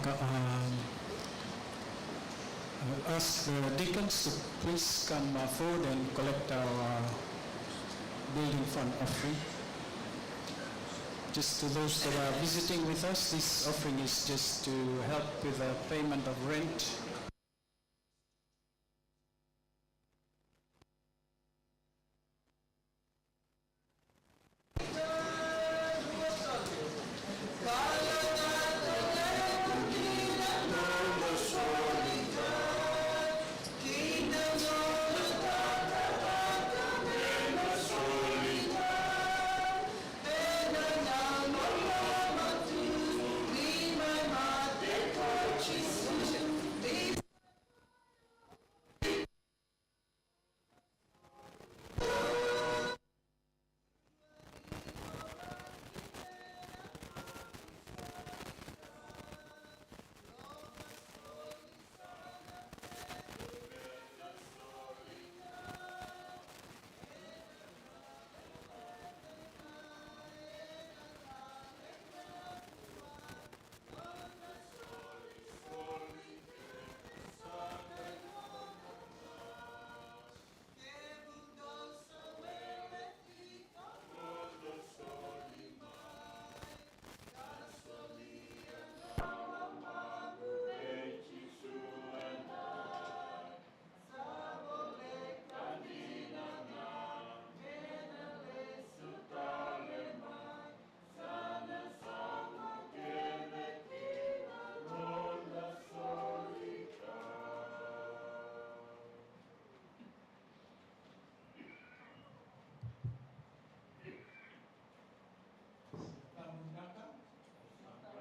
I'll ask the deacons to please come forward and collect our building fund offering. Just to those that are visiting with us, this offering is just to help with the payment of rent.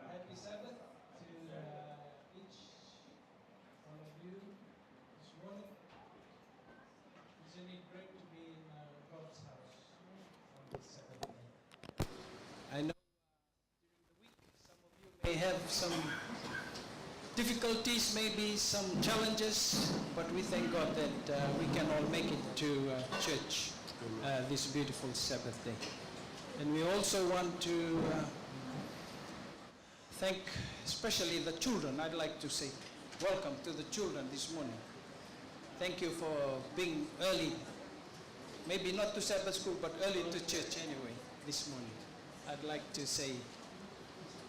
Happy Sabbath to each one of you this morning. Isn't it great to be in God's house on this Sabbath day? I know during the week some of you may have some difficulties, maybe some challenges, but we thank God that we can all make it to church this beautiful Sabbath day. And we also want to thank especially the children. I'd like to say welcome to the children this morning. Thank you for being early, maybe not to Sabbath school, but early to church anyway this morning. I'd like to say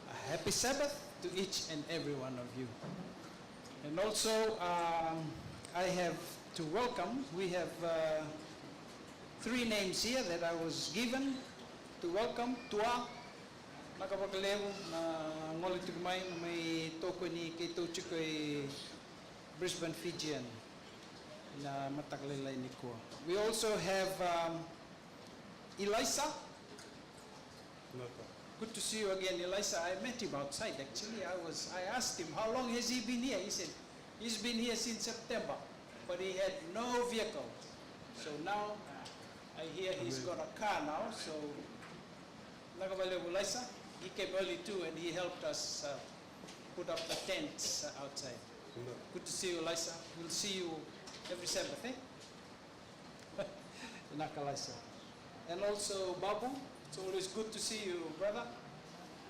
a happy Sabbath to each and every one of you. And also I have to welcome, we have 3 names here that I was given to welcome. Tua nakapagalew na ngolit tigmay na may toko ni Kituchi kay Brisbane Fijian na mataglilay ni ko. We also have Elisa. Good to see you again, Elisa. I met him outside actually. I asked him how long has he been here. He said he's been here since September, but he had no vehicle. So now I hear he's got a car now. So nakabalew Elisa. He came early too, and he helped us put up the tents outside. Good to see you, Elisa. We'll see you every Sabbath, eh? Nakalisa. And also Babu, it's always good to see you, brother.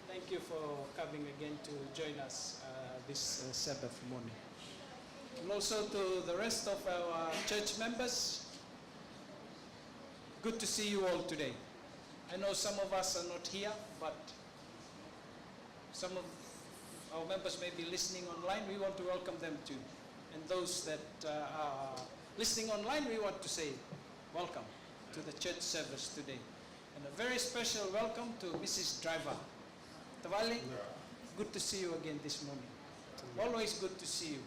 Thank you for coming again to join us this Sabbath morning. And also to the rest of our church members, good to see you all today. I know some of us are not here, but some of our members may be listening online. We want to welcome them too. And those that are listening online, we want to say welcome to the church service today. And a very special welcome to Mrs. Driver. Tavali, good to see you again this morning. Always good to see you.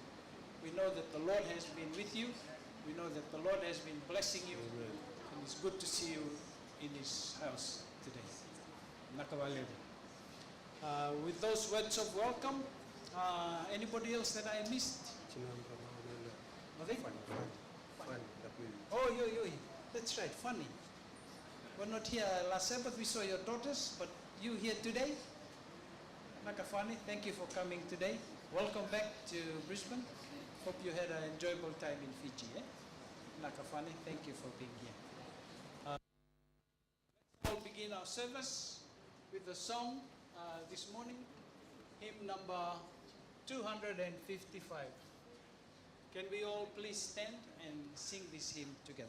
We know that the Lord has been with you. We know that the Lord has been blessing you. And it's good to see you in His house today. Nakawalero. With those words of welcome, anybody else that I missed? Oh, yo. That's right, funny. We're not here last Sabbath. We saw your daughters, but you here today? Nakafani, thank you for coming today. Welcome back to Brisbane. Hope you had an enjoyable time in Fiji. Eh? Nakafani, thank you for being here. Let's all begin our service with a song this morning, hymn number 255. Can we all please stand and sing this hymn together?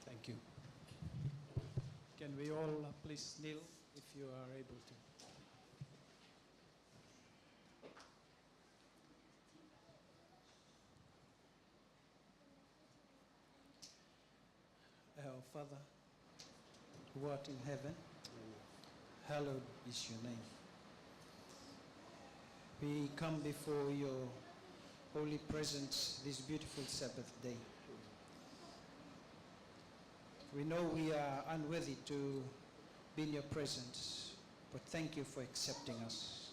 Thank you. Can we all please kneel if you are able to? Our Father, who art in heaven, hallowed is your name. We come before your holy presence this beautiful Sabbath day. We know we are unworthy to be in your presence, but thank you for accepting us.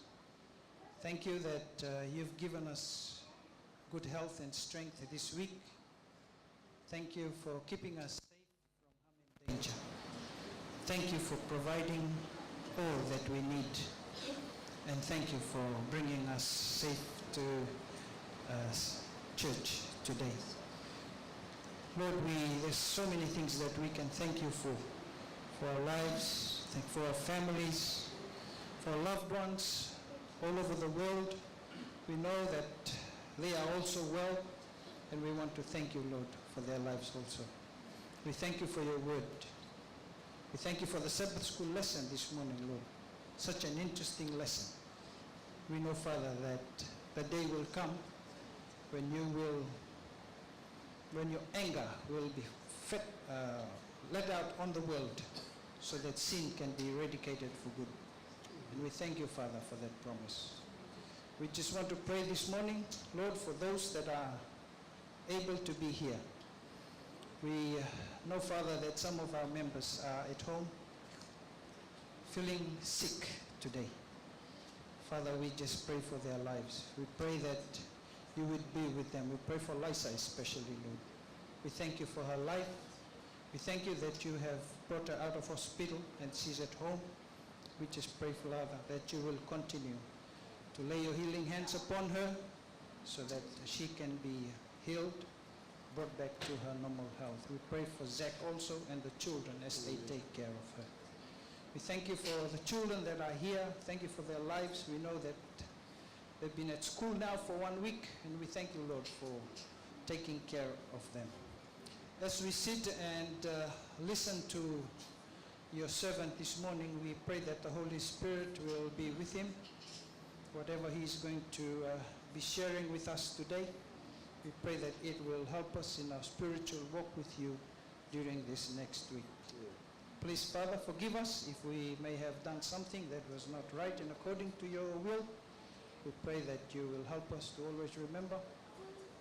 Thank you that you've given us good health and strength this week. Thank you for keeping us safe from harm and danger. Thank you for providing all that we need. And thank you for bringing us safe to church today. Lord, there's so many things that we can thank you for our lives, for our families, for our loved ones all over the world. We know that they are also well, and we want to thank you, Lord, for their lives also. We thank you for your word. We thank you for the Sabbath school lesson this morning, Lord. Such an interesting lesson. We know, Father, that the day will come when your anger will be let out on the world so that sin can be eradicated for good. And we thank you, Father, for that promise. We just want to pray this morning, Lord, for those that are able to be here. We know, Father, that some of our members are at home feeling sick today. Father, we just pray for their lives. We pray that you would be with them. We pray for Lisa especially, Lord. We thank you for her life. We thank you that you have brought her out of hospital and she's at home. We just pray, Father, that you will continue to lay your healing hands upon her so that she can be healed, brought back to her normal health. We pray for Zach also and the children as they take care of her. We thank you for the children that are here. Thank you for their lives. We know that they've been at school now for 1 week, and we thank you, Lord, for taking care of them. As we sit and listen to your servant this morning, we pray that the Holy Spirit will be with him. Whatever he's going to be sharing with us today, we pray that it will help us in our spiritual walk with you during this next week. Please, Father, forgive us if we may have done something that was not right and according to your will. We pray that you will help us to always remember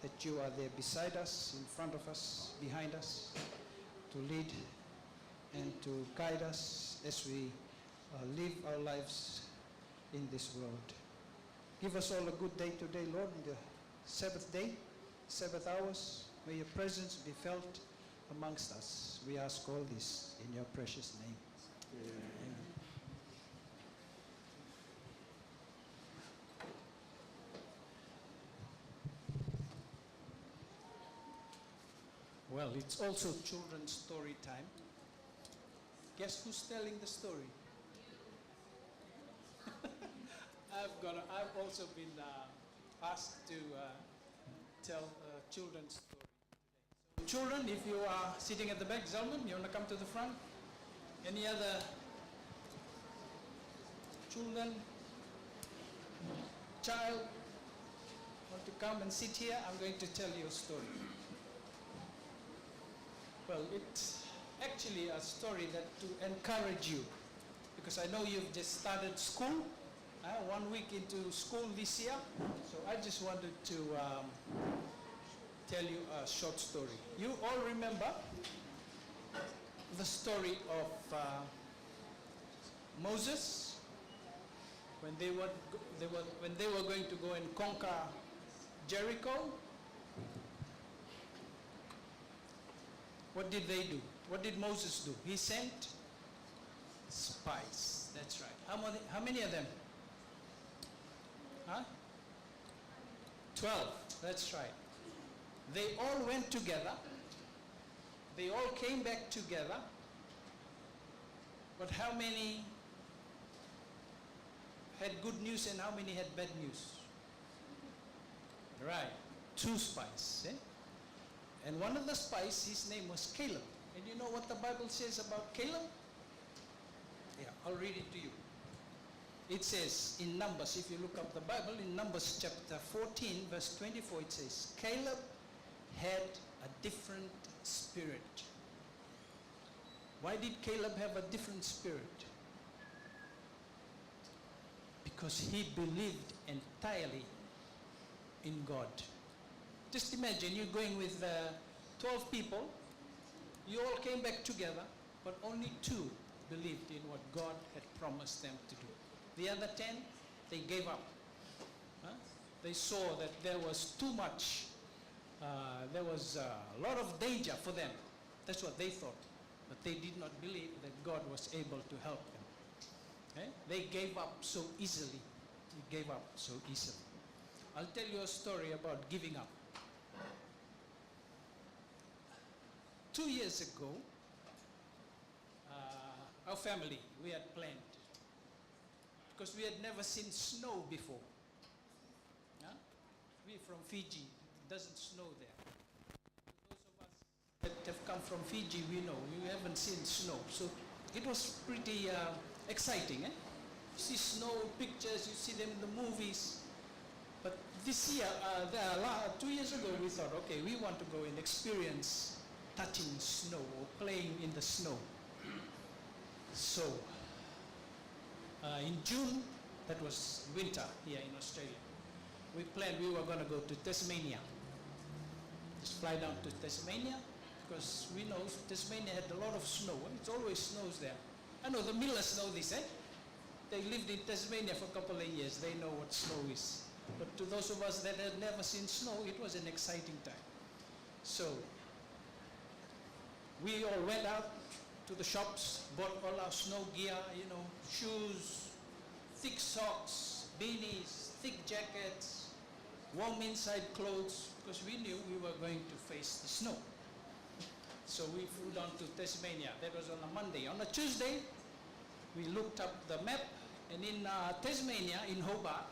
that you are there beside us, in front of us, behind us, to lead and to guide us as we live our lives in this world. Give us all a good day today, Lord, in the Sabbath day, Sabbath hours. May your presence be felt amongst us. We ask all this in your precious name. Amen. Well, it's also children's story time. Guess who's telling the story? I've also been asked to tell a children's story. Children, if you are sitting at the back, Zelman, you want to come to the front? Any other children, child, want to come and sit here? I'm going to tell you a story. Well, it's actually a story that to encourage you, because I know you've just started school, 1 week into school this year, so I just wanted to tell you a short story. You all remember the story of Moses when they were going to go and conquer Jericho. What did they do? What did Moses do? He sent spies. That's right. How many of them? 12. That's right. They all went together. They all came back together. But how many had good news and how many had bad news? Right. 2 spies. Eh? And one of the spies, his name was Caleb. And you know what the Bible says about Caleb? Yeah, I'll read it to you. It says in Numbers, if you look up the Bible, in Numbers chapter 14, verse 24, it says, Caleb had a different spirit. Why did Caleb have a different spirit? Because he believed entirely in God. Just imagine you're going with 12 people, you all came back together, but only 2 believed in what God had promised them to do. The other 10, they gave up. They saw that there was too much, there was a lot of danger for them. That's what they thought. But they did not believe that God was able to help them. They gave up so easily. They gave up so easily. I'll tell you a story about giving up. 2 years ago, our family, we had planned, because we had never seen snow before. We from Fiji, it doesn't snow there. Those of us that have come from Fiji, we know, we haven't seen snow. So it was pretty exciting. You see snow pictures, you see them in the movies. But this year, 2 years ago, we thought, okay, we want to go and experience touching snow or playing in the snow. So, in June, that was winter here in Australia, we planned we were going to go to Tasmania. Just fly down to Tasmania, because we know Tasmania had a lot of snow. It always snows there. I know the Millers know this, eh? They lived in Tasmania for a couple of years. They know what snow is. But to those of us that had never seen snow, it was an exciting time. So, we all went out to the shops, bought all our snow gear, shoes, thick socks, beanies, thick jackets, warm inside clothes, because we knew we were going to face the snow. So we flew down to Tasmania. That was on a Monday. On a Tuesday, we looked up the map, and in Tasmania, in Hobart,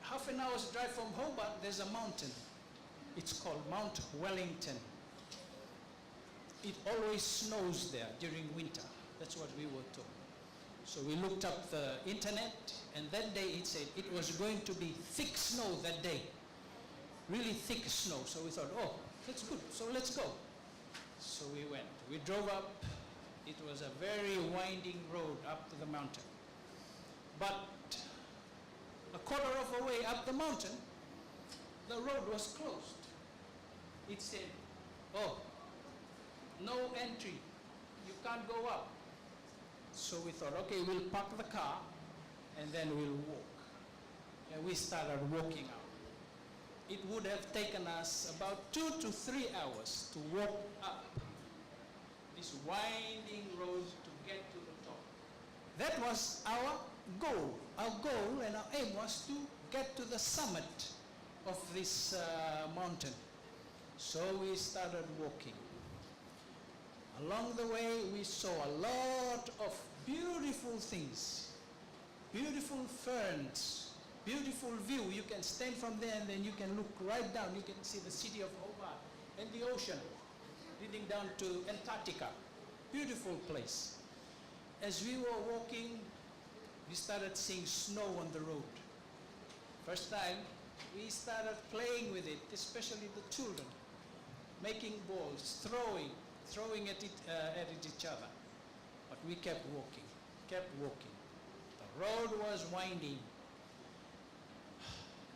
half an hour's drive from Hobart, there's a mountain. It's called Mount Wellington. It always snows there during winter. That's what we were told. So we looked up the internet, and that day it said it was going to be thick snow that day. Really thick snow. So we thought, oh, that's good. So let's go. So we went. We drove up. It was a very winding road up to the mountain. But a quarter of a way up the mountain, the road was closed. It said, oh, no entry. You can't go up. So we thought, okay, we'll park the car and then we'll walk. And we started walking out. It would have taken us about 2 to 3 hours to walk up this winding road to get to the top. That was our goal. Our goal and our aim was to get to the summit of this mountain. So we started walking. Along the way, we saw a lot of beautiful things, beautiful ferns, beautiful view. You can stand from there and then you can look right down. You can see the city of Hobart and the ocean leading down to Antarctica. Beautiful place. As we were walking, we started seeing snow on the road. First time, we started playing with it, especially the children, making balls, throwing at each other. But we kept walking. The road was winding.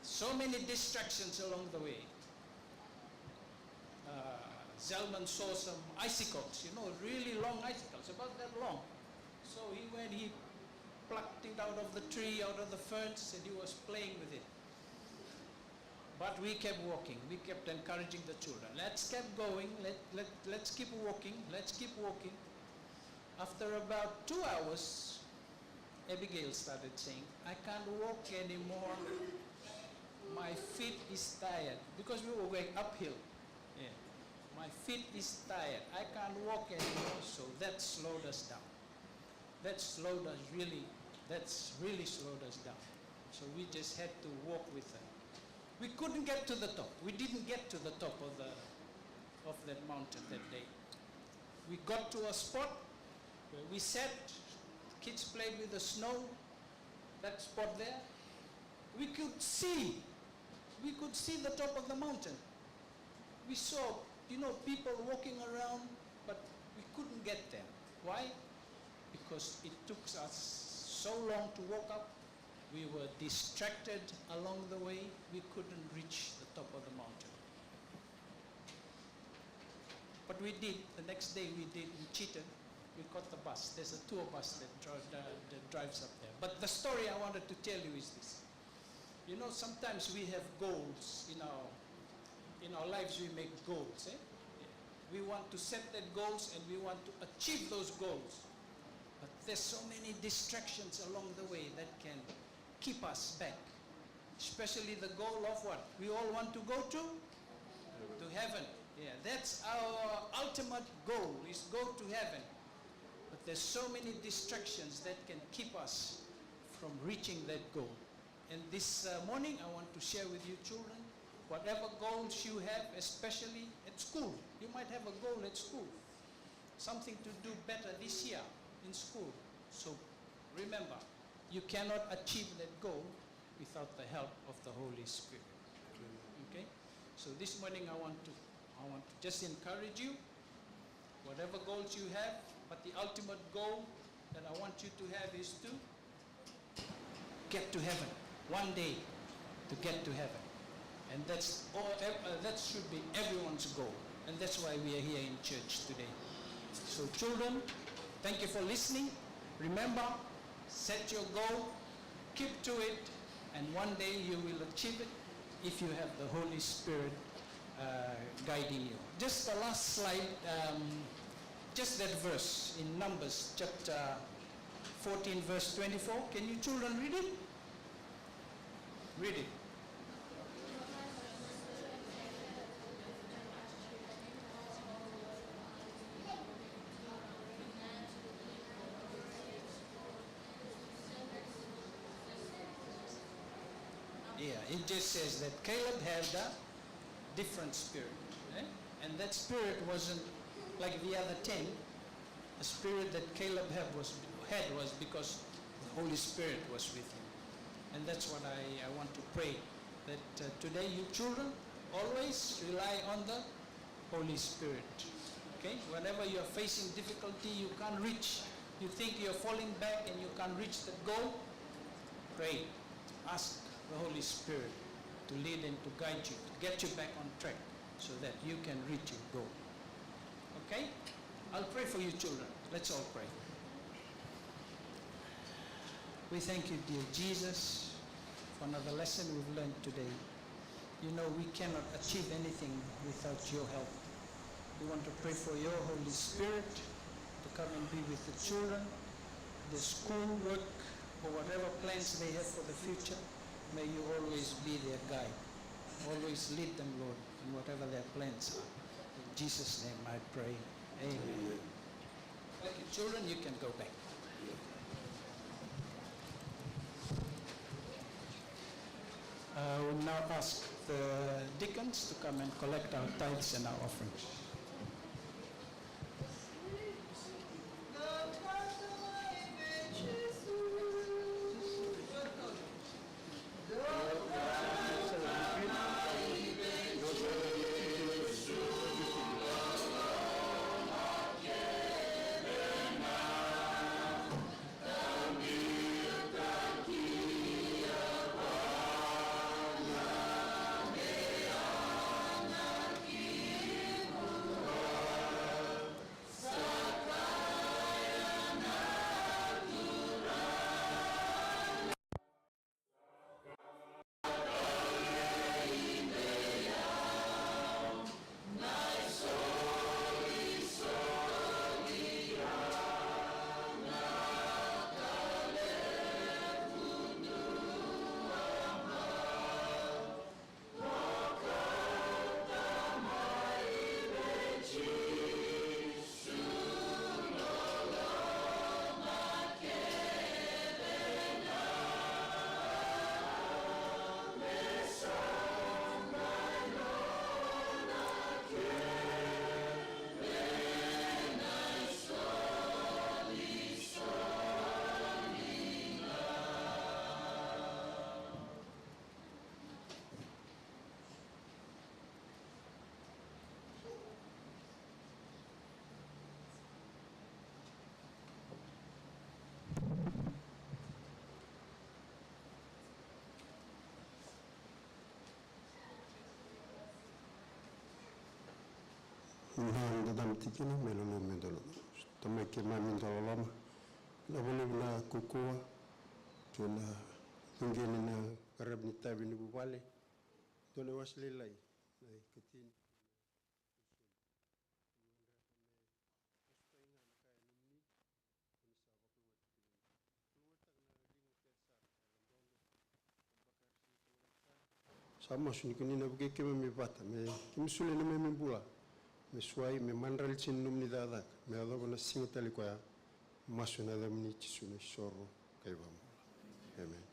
So many distractions along the way. Zelman saw some icicles, really long icicles, about that long. So he plucked it out of the tree, out of the ferns, and he was playing with it. But we kept walking. We kept encouraging the children. Let's keep going. Let's keep walking. Let's keep walking. After about 2 hours, Abigail started saying, I can't walk anymore. My feet is tired. Because we were going uphill. Yeah. My feet is tired. I can't walk anymore. So that slowed us down. That's really slowed us down. So we just had to walk with her. We couldn't get to the top. We didn't get to the top of that mountain that day. We got to a spot where we sat, kids played with the snow, that spot there. We could see the top of the mountain. We saw, people walking around, but we couldn't get there. Why? Because it took us so long to walk up. We were distracted along the way. We couldn't reach the top of the mountain. But we did. The next day we cheated. We caught the bus. There's a tour bus that drives up there. But the story I wanted to tell you is this. Sometimes we have goals in our lives. We make goals. We want to set that goals and we want to achieve those goals. But there's so many distractions along the way that can keep us back. Especially the goal of what? We all want to go to? To heaven. Yeah, that's our ultimate goal, is go to heaven. But there's so many distractions that can keep us from reaching that goal. And this morning I want to share with you children, whatever goals you have, especially at school. You might have a goal at school. Something to do better this year in school. So remember, you cannot achieve that goal without the help of the Holy Spirit. Okay? So this morning I want to just encourage you, whatever goals you have, but the ultimate goal that I want you to have is to get to heaven. One day to get to heaven. And that should be everyone's goal. And that's why we are here in church today. So children, thank you for listening. Remember, set your goal, keep to it, and one day you will achieve it if you have the Holy Spirit guiding you. Just the last slide. just that verse in Numbers chapter 14 verse 24. Can you children read it? Read it. Yeah, it just says that Caleb had a different spirit. Eh? And that spirit wasn't like the other 10. The spirit that Caleb had was because the Holy Spirit was with him. And that's what I want to pray, that today you children always rely on the Holy Spirit. Okay? Whenever you are facing difficulty, you can't reach, you think you're falling back and you can't reach the goal, pray. Ask the Holy Spirit to lead and to guide you, to get you back on track so that you can reach your goal. Okay? I'll pray for you children. Let's all pray. We thank you, dear Jesus, for another lesson we've learned today. You know we cannot achieve anything without your help. We want to pray for your Holy Spirit to come and be with the children, the school work, or whatever plans they have for the future. May you always be their guide. Always lead them, Lord, in whatever their plans are. In Jesus' name I pray. Amen. Thank you, children. You can go back. I will now ask the deacons to come and collect our tithes and our offerings. Dadam tikini melolo mendolo. Tomeke ma mendolo lama. La vole na kukua. Tuna tungeni na karab ni tabi ni bubale. Tole wasle lai. Lai ketini. Sama suni kini na buke kema me bata me kimsule na me bula. Me suai me mandral chin num ni dadak me adobo na singtali ko ya masuna da mni chisune soro kay bam. Amen.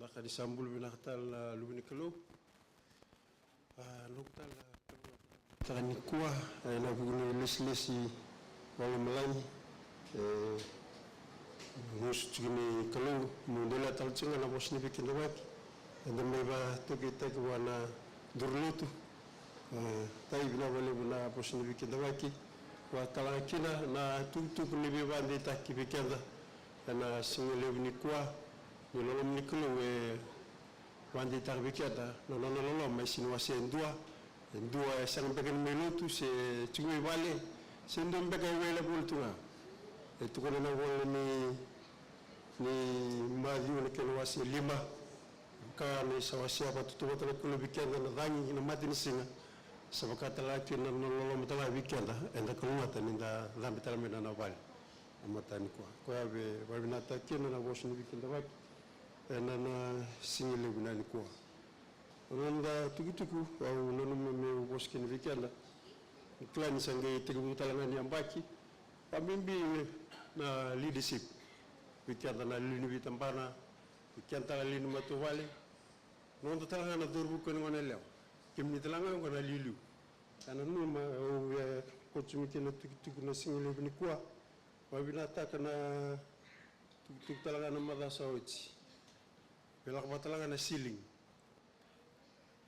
La khadi sambul bi naxtal lubni kelo loktal tani kuwa na bugni leslesi wala malani mus gini kalau mundela talcunga na bosni bikin waki and then meba to get take one durlutu tai bina wale bina bosni bikin waki wa talakina na tutu ni beba de taki bikenda na singole ni kwa ni lolo ni kulu we wandi tar bikenda no mai sinwa sendua ndua sang begen melutu se chungwe wale sendom begen wele bultunga itu kena wale ni maju ni kelo wasi 5 ka ni sawasia pa tutu tala kulu weekend na dangi na mati ni singa sa bakatala ki na lolo matala weekend enda kulungata ni da lambi tala me na wali amatani kwa be wabina ta kina na wash ni weekend wa ena na singile binani kwa nanda tukutuku au nanu me wash ni weekend klani sange tigu tala ngani ambaki pamimbi na leadership weekend na lini vitambana weekend tala lini matowale nondo tala na dorbu ko ngone lew kimni tala ngone na lilu kana numa o ko chumike na tukutuku na singile bini kwa wabina taka na tukutuku tala na mada sauti pela ko tala na ceiling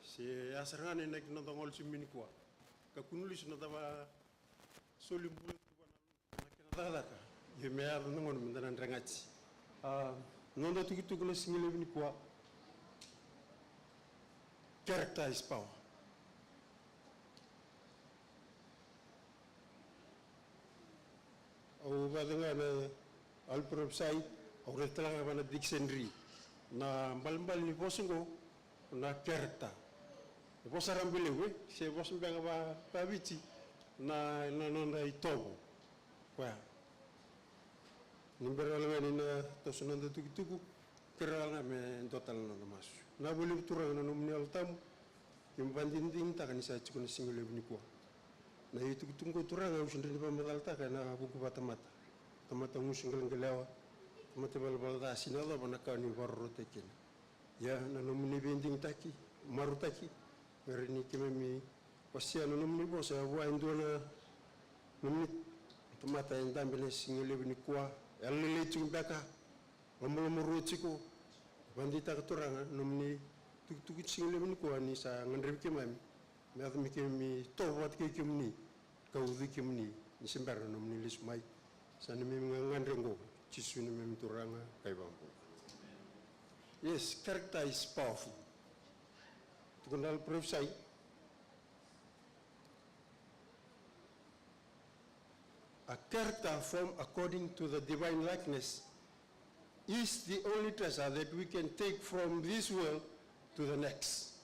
se asarane nek no dongol chimini kwa ka kunulis na daba solimbu Dadaka, you may have no one than Rangati. Nondo tukutuku na singile bini kwa character is power. Au badanga na alpropsai au retala bana dictionary na mbal ni bosungo na character. Bosarambile we se bosumbenga ba biti na itobo. Kwa nimbera ngani na tosunanda tukutuku kerala me total na masu na boli turang na numni altam kimbandinding ta kanisa chikuna singule bini kwa na tukutuku ko turang au sindri pa madalta kana buku batamata tamata musingal ngelawa tamata balbal da sinala banaka ni warrote kin ya na numni bending taki marutaki merini kimemi wasia na numni bosa wa indona numni tomata endambele singile bini kwa yalle chumbaka ngomolo rochiko bandita katoranga nomni tuku singile bini kwa ni sa ngandre kemami me admi kemi to wat ke kemni kawdi kemni ni simbar nomni lismai san mi ngandre ngo chisuni mem turanga kay bambu. Yes, character is powerful. Tukundal professai a character formed according to the divine likeness is the only treasure that we can take from this world to the next.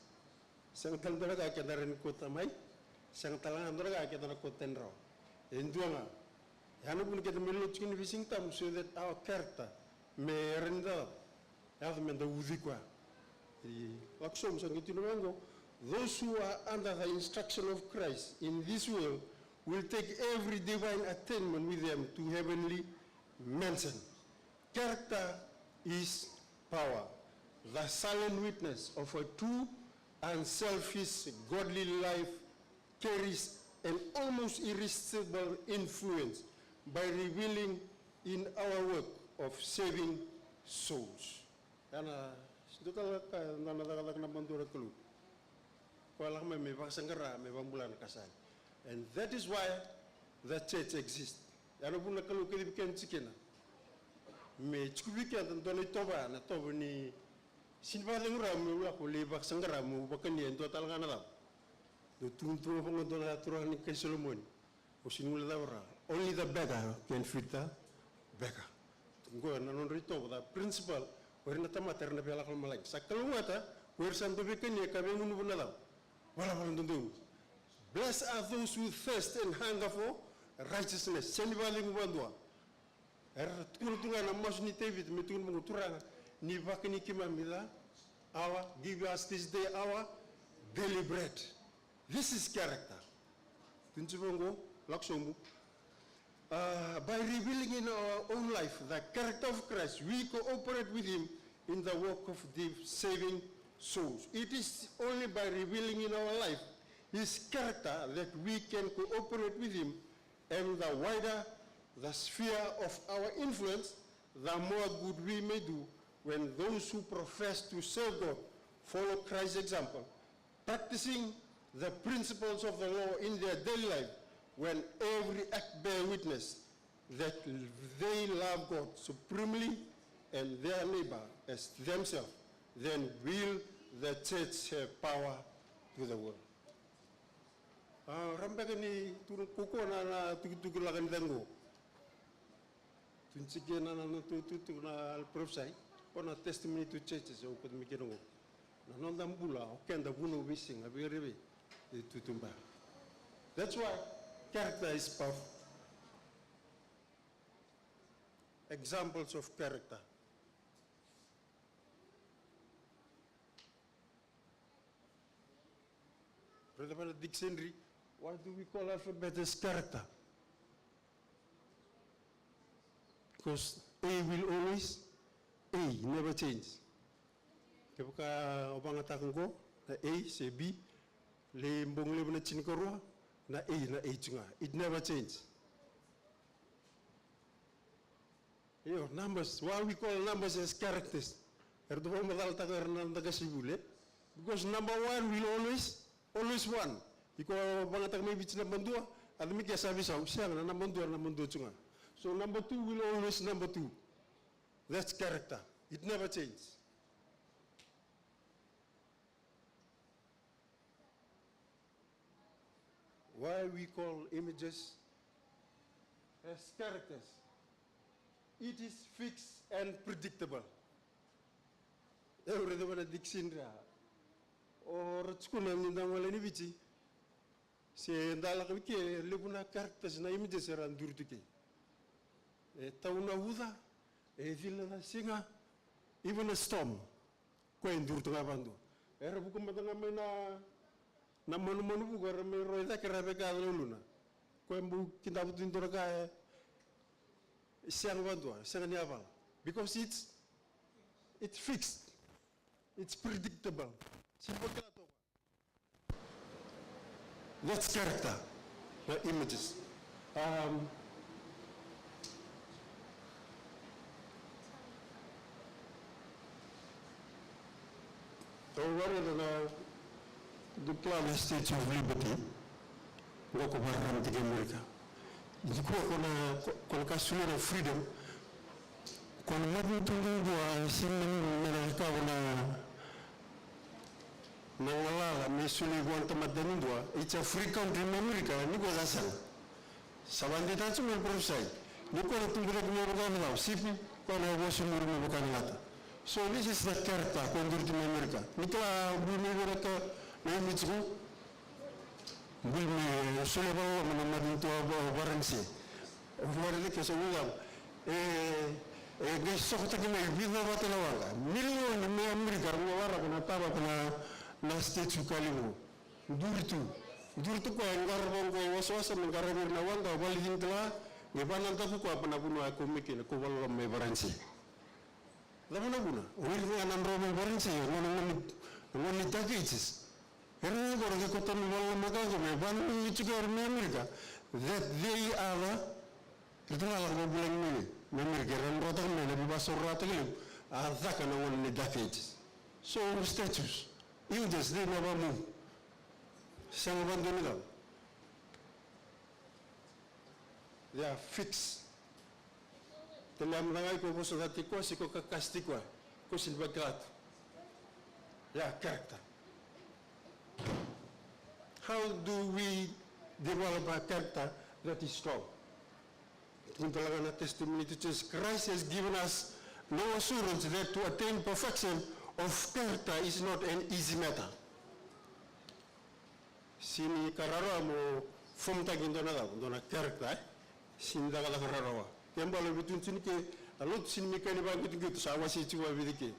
Sang talaga kadaran ko tamay, sang talaga kadaran ko tenro. Enduanga, yano pun kita melut kini vising tam so that our character may render, have men the udikwa. Laksom sang itu namango, those who are under the instruction of Christ in this world will take every divine attainment with them to heavenly mansion. Character is power, the silent witness of a true and selfish godly life carries an almost irresistible influence by revealing in our work of saving souls. Karena sudah kalau nana nak bantu kelu, kalau kami memang me bambulan kasar. And that is why the church exists. Yano pun nak kalau kita bikin cikena, me cukup bikin tentang itu toba, na toba ni sinpa dengar me ulah boleh bak sangkara me bukan ni itu tal kan ada. Do tuntu orang tu nak turun ni ke Solomon, usin ulah orang. Only the beggar can feed the beggar. Tunggu nanon rito, the principle, where na tamat terna biar kalau malai. Sakalu mata, where santu bikin ni kami munu pun ada. Walau orang tuntu. Blessed are those who thirst and hunger for righteousness. Seni balik mubandua. Tunggu na mas ni David metun menguturang ni bakini kimamida. Give us this day our daily bread. This is character. Tunjubongo laksomu. By revealing in our own life the character of Christ, we cooperate with Him in the work of saving souls. It is only by revealing in our life His character that we can cooperate with Him, and the wider the sphere of our influence, the more good we may do when those who profess to serve God follow Christ's example, practicing the principles of the law in their daily life, when every act bear witness that they love God supremely and their neighbor as themselves, then will the church have power to the world. Rambaga ni turun kuko na tugu lagan dango. Tunjike na tutu na al profsai, ona testimony to churches o kod mikirungo. Na nonda mbula okenda buno bising abirebe tutumba. That's why character is powerful. Examples of character. Brother Brother Dictionary, why do we call alphabet as character? Because A will always, A never change. Kapag obangatakan ko, na A, say B, le mbong le na chinikorwa, na A chunga. It never changes. Yo, numbers, why we call numbers as characters? Erdogan madal taka ernanda kasibule. Because number one will always one. Iko bangatak may bitch number two, admi kaya sabi sa usang na number two chunga. So number two will always number two. That's character. It never changes. Why we call images as characters? It is fixed and predictable. Every one of Dixindra or Tskuna Nindamali Vici say Dalakake, Libuna characters and images around Durtuke. A Tauna Wuda, a villain singer, even a storm. Queen Durtavando. Erabukumadangamena Namonumu or Roida Carabeka Luna. Quembu Kindabutindoraga. Because it's fixed, it's predictable. That's character, not images. The plan is Statue of Liberty, walk over America. Con casulera of freedom, con mabutungu sinaka na wala mesuli guanta madanindwa. It's a free country in America. Niko zasan. Sabandi tachu me profesai. Niko na tungula kumurugana lao. Sipi kwa na washi murumi bukanilata. So this is the character kondurti in America. Nikla bumi wuraka na imichiku. Bulme suleba mana madinto baransi. Warle ke sawulam gesokta kime vida batalawanga. Milion me America ngawara kuna taba kuna na state kalimu. Durtu kwa ngarbo ngo waswasa ngarbo na wanga wali hintla ngebananta ku kwa pana bunu aku mikine ku wala me baransi. Lamuna buna. Wili anandro me baransi ngoni takichis. Erna gora ke kota wala magago me banu ichigor me America. That they are itu lah orang bilang ini, Amerika orang rotan ni lebih basah rotan ni, ada kan orang ni decades. So statues, images they never move. Sangat bantu ni kan. They are fixed. Dalam rangai ko bosan hati ko, si ko kakasti ko, ko silbagat. Yeah, character. How do we develop a character that is strong? Talaga testimony to Jesus Christ has given us no assurance that to attain perfection of character is not an easy matter. Sini karara mo form tagin dona character sini daga la karara. Kembali betun sini ke alot sini mikani ba gitu sawa si ciwa bidike.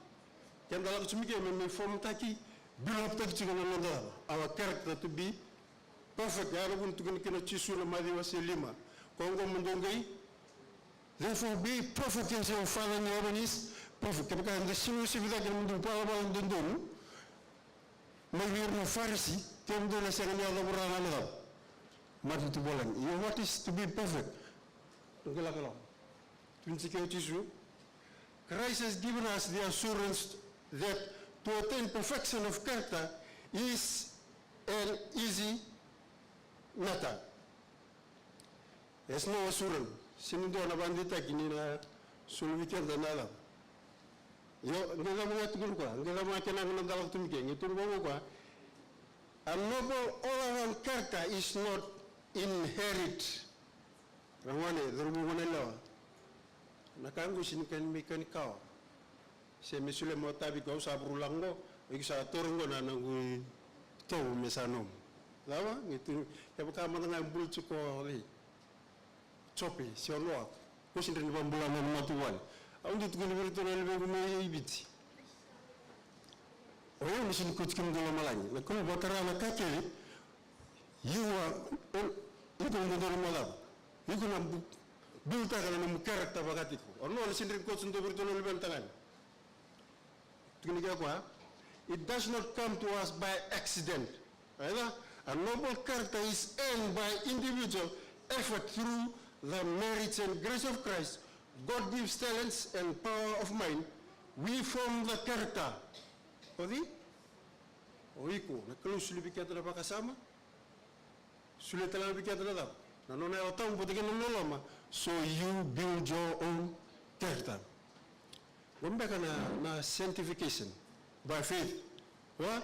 Kembali sini ke me form taki build up taki ciwa nanda. Our character to be perfect. Yaro pun tukan kena cisu na madi wasi lima. Kongo mendongai. Therefore, be perfect in your Father in heaven is perfect. Kapag the solution with that mundo para ba ndon, mayroon na Pharisee, kendo na sa kanya laboran na lang. Matuto bolan. You what is to be perfect? Nagala. Tunsike Jesu. Christ has given us the assurance that to attain perfection of character is an easy matter. There's no assurance. Sinundo na bandita kinina sulwikan da nala. Yo ngala mga tugul ko, ngala mga kinang nandalak tumike, ngituro mo ko. A noble all-around character is not inherit. Ramane, drumu wanelawa. Nakango sinikan mekan kao. Se misule mo tabi ko sa brulango, ikisa torongo na nangui tau mesanom. Lawa ngitu ya bakama nga mbulchu ko le. Chopi sionoa. Kusindri ni bambula na matuwan. Au dit guni berito na lebe gume ibiti. Oyo misin kutkim dolo malani. Na ko batara na kakeli. Yuwa ito ndoro malab. Yuko na bulta kana na karakter bagati ko. Ono sindri ko sundo berito na lebe tangan. Tukini kwa it does not come to us by accident. Either a noble character is earned by individual effort through the merits and grace of Christ. God gives talents and power of mind. We form the character. Odi? Oiko, nakalo sulibikata na pakasama. Suletala bikata na daw. Nanona otang botikan na lama. So you build your own character. Wambeka na sanctification by faith. What?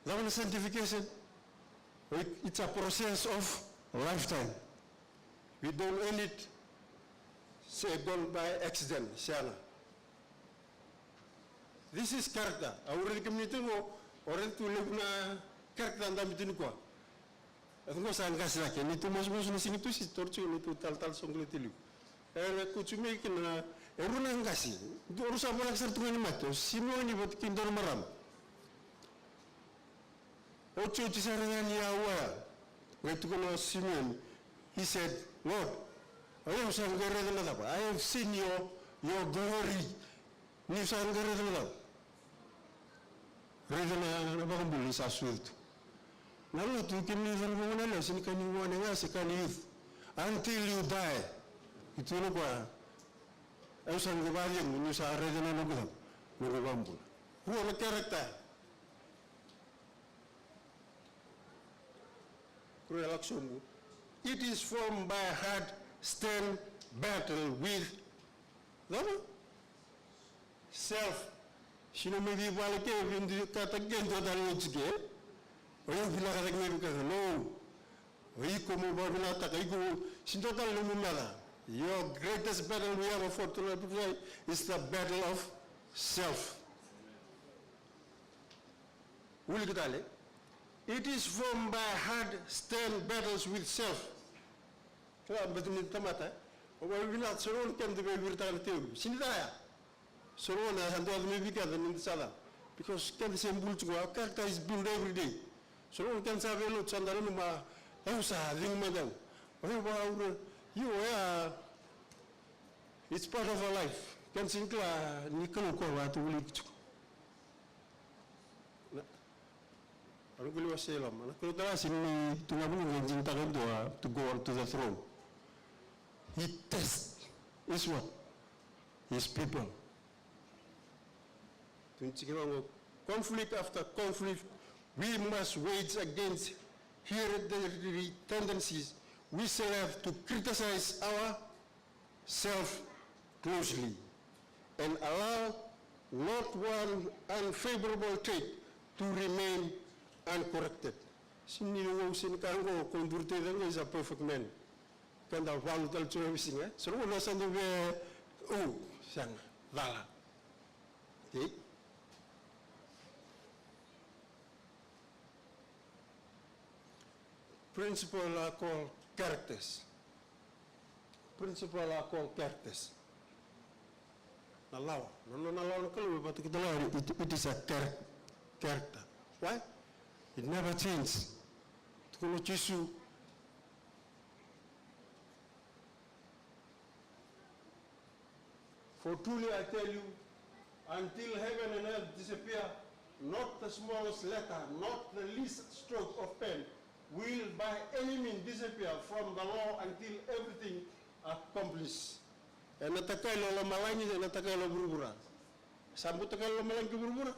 That is sanctification. It's a process of lifetime. We don't earn it, say, done by accident, Shana. This is character. Already community mo, already to live na character and dami ko. At ngo saan kasi laki, nito mas na sinitu si torchu nito tal songli tilu. Kutsumi kina eruna ngasi. Doru sa mo laksar tungan mato, sino ni bot kindor maram. Ocho chisarani awa. Wetu kono Simeon. He said, Lord, I have seen your glory. Ni sang gereda Reda na bakambuli sa swelto. Nalo tu kini zalmo na sin kani wana ngasi kani youth until you die. Itu no kwa. Ay sang gebali ni sa reda na no bambul. Who na character? Relaxon. It is formed by a hard stern battle with self. Sino maybe walake vindi katagen to dalojge. Oyo vila katagme ka no. Oyi komo babila takaigo sinto tal lumala. Your greatest battle we have fought today is the battle of self. Uli kitale. It is formed by hard stern battles with self. But in Tamata, we will not surround can the way we're talking to you. Sinidaya. Surround and all the bigger than in the Sala. Because can the same bull to our character is built every day. Surround can have a lot of Sandaruma, Elsa, Ring Madam. You are, it's part of our life. Can Sinclair Nicolo Kova to live. Angulu Salem, and I could to Nabu to go on to the throne. He tests is what? His people. Conflict after conflict, we must wage against hereditary tendencies. We still have to criticize ourselves closely and allow not one unfavorable trait to remain uncorrected. Sinino Sinkango Kondurte is a perfect man. Can the volatile to everything, eh? So no send the oh, San Vala. Okay? Principles are called characters. Principles are called characters. Nalawa. No, but it is a character. Why? It never changes. For truly I tell you, until heaven and earth disappear, not the smallest letter, not the least stroke of pen will by any means disappear from the law until everything accomplished. And natakailo la malani and natakailo burubura. Sambu takailo malangi burubura?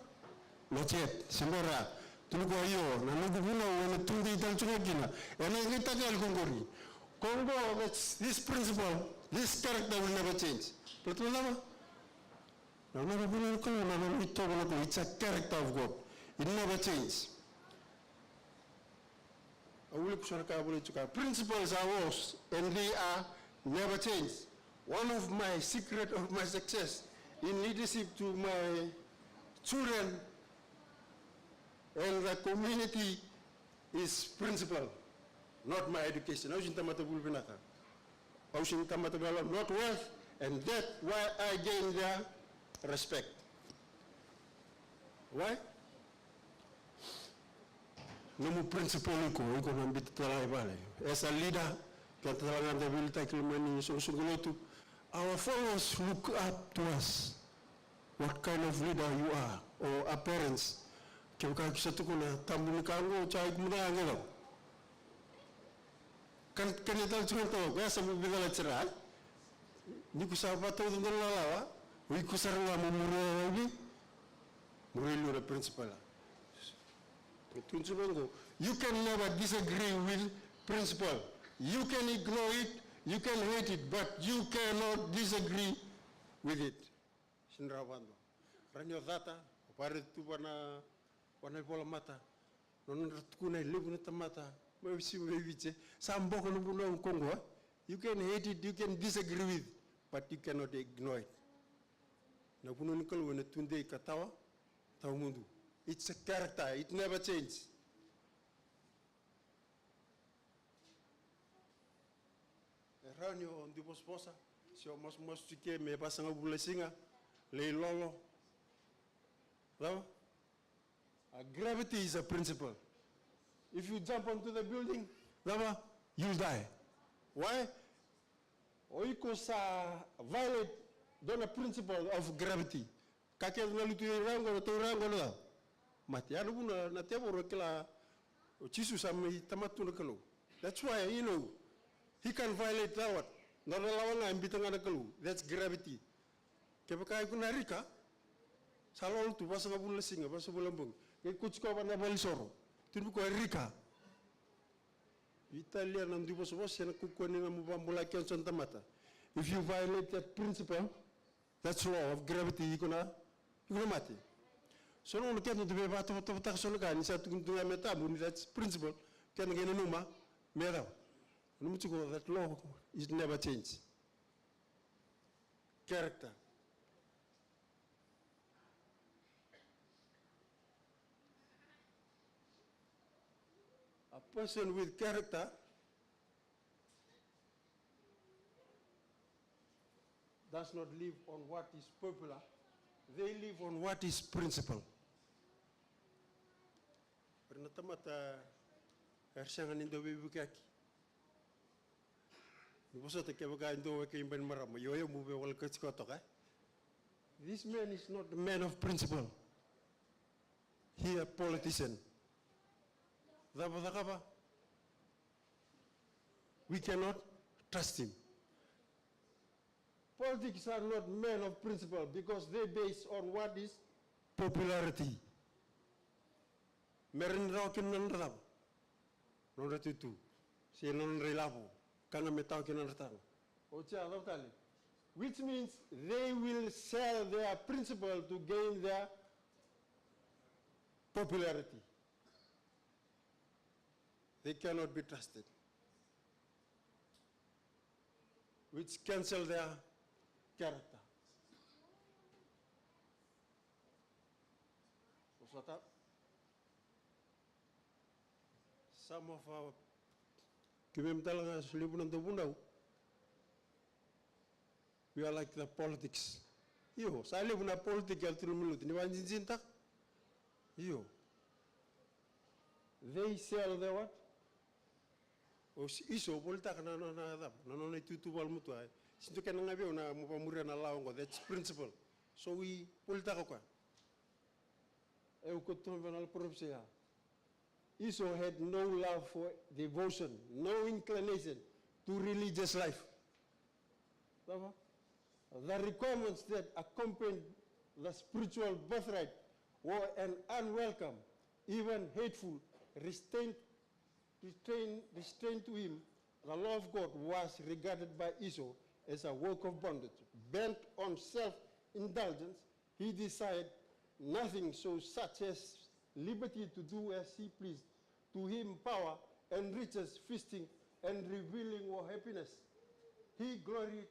Not yet. Simbora. Tuluko ayo. Nanugubuna wana tundi italchungagina. And I get takal kongori. Congo, this principle, this character will never change. But it's a character of God. It never changes. Principles are ours, and they are never changed. One of my secret of my success in leadership to my children And the community is principal, not my education. Aushin tamata bulbinaka. Aushin tamata bala not worth, and that's why I gain their respect. Why? Nomu principal ko nambit talai bale. As a leader, katalangan da bilta kilmani sungsugulotu. Our followers look up to us. What kind of leader you are, or our parents. Kaya kisatu ko na tambuni kango chay kumuna angelo. Kan ito cuma to, kaya sa bibigala cerai. Ni kusapa to dun lalawa, wi kusaranga mumuro ni murilu the principal. You can never disagree with principal. You can ignore it, you can hate it, but you cannot disagree with it. Sinrawando. Ranyo data, pare tu wana pola mata. Non kuna lebu na tamata. Mo si mo viche. Sambo ko no Congo. You can hate it, you can disagree with, but you cannot ignore it. Na kuno nikol wona tunde katawa taw mundu. It's a character, it never changes. Ranyo on di posposa. Si o mas tike me pasanga bulasinga le lolo. No? Gravity is a principle. If you jump onto the building, you'll die. Why? Oiko sa violate the principle of gravity. Kake na lutu rango to rango na. Mati anu na tebo rokela chisu sa me tamatu na kalo. That's why he can violate that. Not allowing I'm beating on a kalo. That's gravity. Kepaka kuna rika. Salol tu pasang abul singa pasang bulambung. Kaya kuchko pa na balisoro. Tinu ko rika. Italian ang di boss yan kukunin na mubambula kyan Santa Mata. If you violate that principle, that's law of gravity, you gonna mati. So no kaya no dube ba to tak so ka ni sa tunga meta buni that's principle. Kaya ngene numa mera. No mutuko that law is never change. Character. A person with character does not live on what is popular. They live on what is principle. Pernatamata ersangan indo bibukaki. Niboso te kebaga indo weke imben marama yoyo mube wal kachikotoka. This man is not a man of principle. He a politician. We cannot trust him. Politics are not men of principle because they base on what is popularity. Meron raw kinanrab. Non ratutu. Si non relavo. Kanga metaw kinanratan. Ocha adoptali. Which means they will sell their principle to gain their popularity. They cannot be trusted, which cancel their character. Some of our we are like the politics. Yo, sa live na political trumulut ni wanjinta. Yo. They sell the what? Iso polita kana na tutu wal mutua. Sinto kana ngabe na mupamura na laongo. That's principle. So we polita ko. Eu kotum venal propsia. Iso had no love for devotion, no inclination to religious life. The requirements that accompanied the spiritual birthright were an unwelcome, even hateful restraint to him. The law of God was regarded by Esau as a work of bondage. Bent on self-indulgence, he desired nothing so such as liberty to do as he pleased. To him, power and riches, feasting and revealing were happiness. He gloried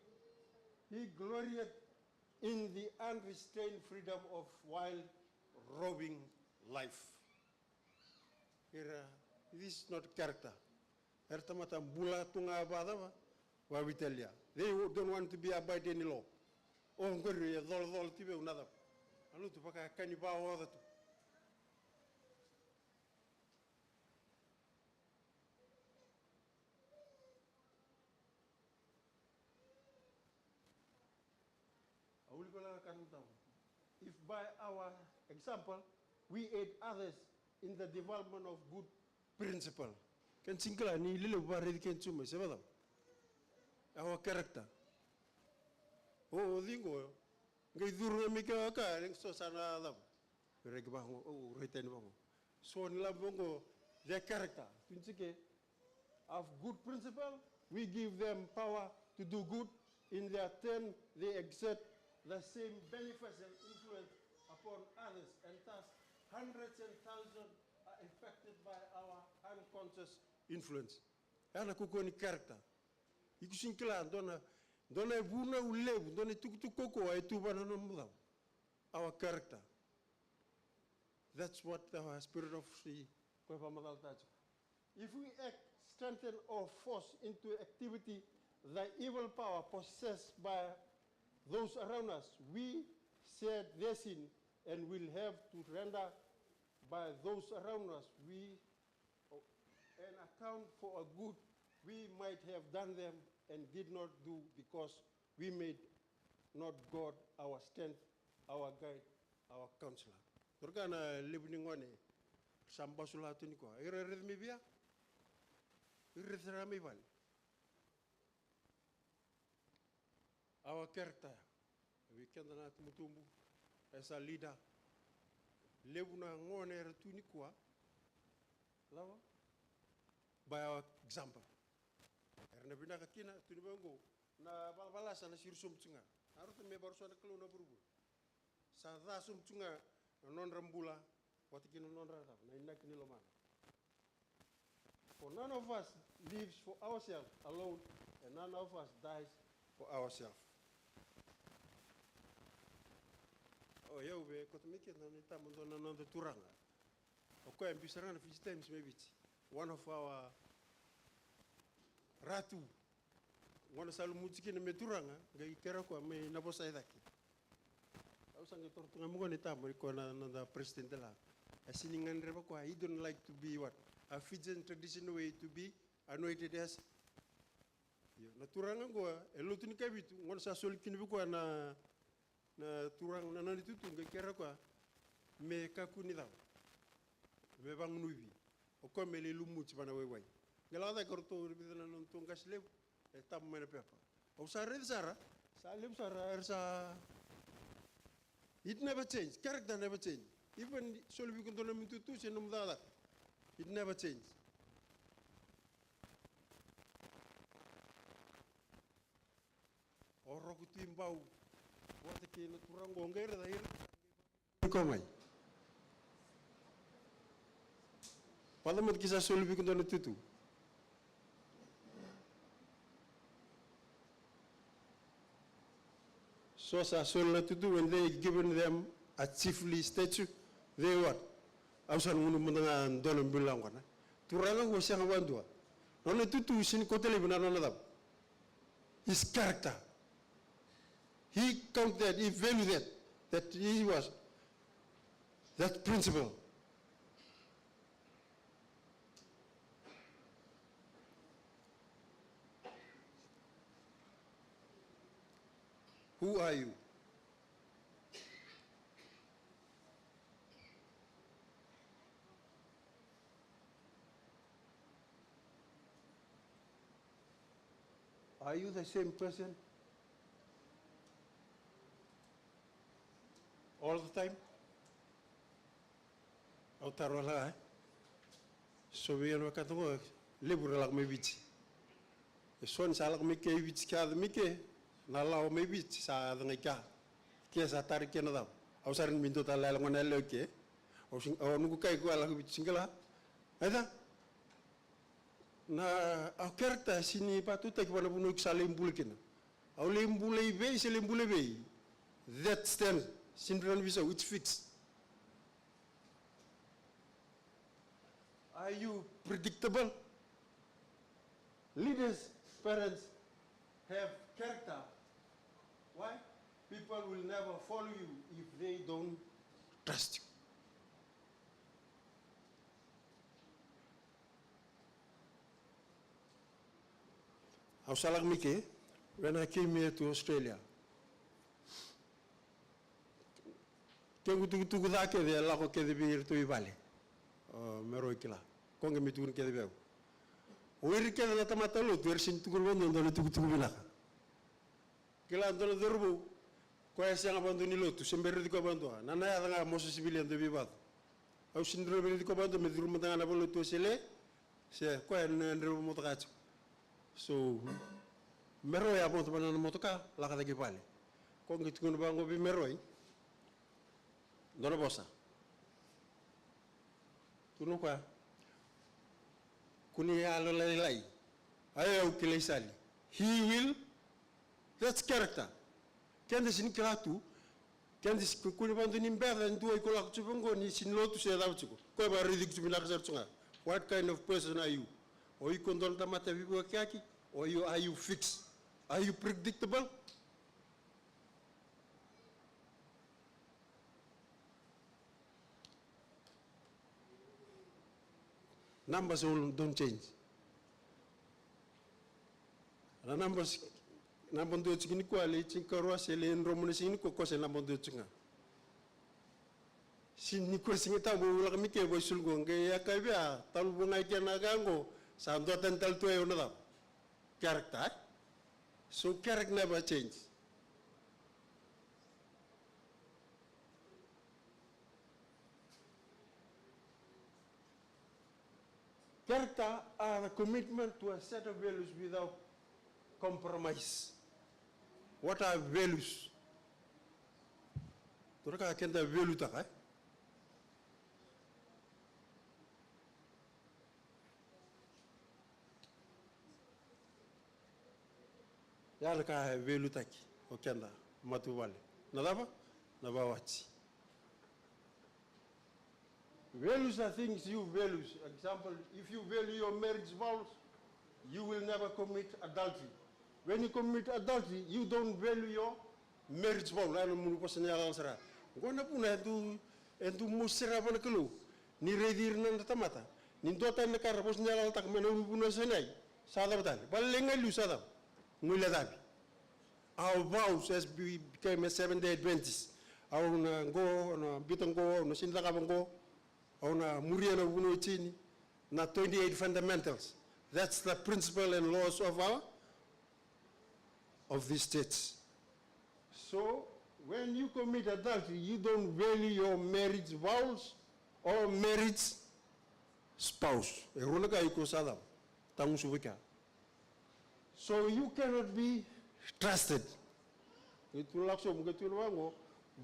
in the unrestrained freedom of wild, roving life. this is not character. Ertamata bula tunga badava, wabitelia. They don't want to be abide any law. Oh, ngori dol tibe unada. Alu tu paka kaniba oda tu. If by our example, we aid others in the development of good principle, can singla ni lilo barri can chuma sebada. Our character. Oh, dingo. Ngai duru mika ka ring so sana dam. Regbango oh retain bango. So nila bongo their character. Tinsike of good principle, we give them power to do good. In their turn, they exert the same beneficial influence upon others, and thus hundreds and thousands are affected by our unconscious influence. Ana kukoni character. Ikusinkila dona buna ulebu dona tukoko ay tubana no mudam. Our character. That's what the spirit of the Koipamadal touch. If we act, strengthen or force into activity the evil power possessed by those around us, we share their sin and will have to render by those around us an account for a good we might have done them and did not do because we made not God our strength, our guide, our counselor. Torgana living on it. Sambasula tuniko. Irremibia? Irremibal. Our character, we cannot mutumbu as a leader. Lebuna ngone tunikwa, lava, by our example. Erna bina kakina tunibango na balbalasa na sirsum tsunga. Arutu me barso na kaluna burubu. Sa dasum tsunga non rambula, watikino non rata na inakini lomana. For none of us lives for ourselves alone, and none of us dies for ourselves. Oh, yeah, we could make it on another Turanga. Okay, I'm Bisarana 5 times maybe. One of our Ratu, one of Salumuchi in Meturanga, Gaiterako, may Nabosaidaki. I was going to talk to another president. I singing and Rebecca, he don't like to be what? A Fijian traditional way to be anointed as. Naturanga go, a Lutin Kabit, one Sasol Kinbuko na turang na nanitutu ngekera kwa me kakuni daw me bang nubi o ko me le lumuch bana way ngala da korto bidana non tunga sleb e tam mena pepa o sare sara salim sara ersa it never change character never change even so we can don't mitutu se num da it never change. O rokutim what the king of Turangonga here? Come. Parliament is a soul we can do it. So, soul to do when they given them a chiefly statue, they what? I was on Munanga and Donald Bulangana. Turanga was young one. Only two sin Kotelib and another. His character. He counted, he valued that he was that principle. Who are you? Are you the same person all the time? Autarola, so we are not going to liberal like me. The son salak me ke which card me ke, Nala maybe sa the Nika, Kiasa Tarikanada, Ausarin Minto Talaman Loke, or Nukai Guala with Singala. Either na our character sini patu take one of Nuk Salim Bulkin. Aulim Bule Bay, Salim Bule Bay. That stand. Syndrome visa which fixed. Are you predictable? Leaders, parents have character. Why? People will never follow you if they don't trust you. Ausalak Mike, when I came here to Australia, kengu tugu da ke de la ko ke de bir to ibale. Mero ikila. Konge mi tugu ke de beu. Oiri ke de ta matalo tu ersin tugu bondo ndo tugu bila. Kila ndo dorbu ko ese ngabando ni lotu sember di ko bando. Nana ya nga moso civilian de bibat. Au sindro be di ko bando me duru mata na bolo to sele. Se ko en ndro mo tagacho. So mero ya bonto banana motoka la ka de pale. Konge tugu bango bi meroi. Dono bosa. Tuno kwa. Kuni ya lo lai. Ayo kile sali. He will. That's character. Kende sin kratu. Kende kuni bandu ni mbeda ndu iko la kuchubongo ni sin lotu se da uchuko. Ko ba ridi kuchubila kazartunga. What kind of person are you? Are you kondon tamata vibu kiaki? Or are you fixed? Are you predictable? Numbers don't change. The numbers, number do chini ko ale chinkaro sele enromo sini ko ko se number do chinga. Sin ni ko singita bo la mi ke bo sulgo nge ya ka bia talu bo ngai ke na gango sa ndo tental to e ona character. So character never change. Character are a commitment to a set of values without compromise. What are values? Turaka kenda value ta kai. Yalla ka value taki o kenda matu wale. Nadaba nabawachi. Values are things you value. Example, if you value your marriage vows, you will never commit adultery. When you commit adultery, you don't value your marriage vow. Lalo mulu pa sanya sara. Gona puna entu musira pa nakalo. Ni redir na tamata. Ni dota na kara pos nya tak mena puna sanay. Sada batal. Balenga lu sada. Ngula dabi. Our vows as we became a 7-day Adventist. Our go na bitong go na sinda ka go. Ona Muriana Wuno Chini, na 28 fundamentals. That's the principle and laws of these states. So when you commit adultery, you don't value your marriage vows or marriage spouse. So you cannot be trusted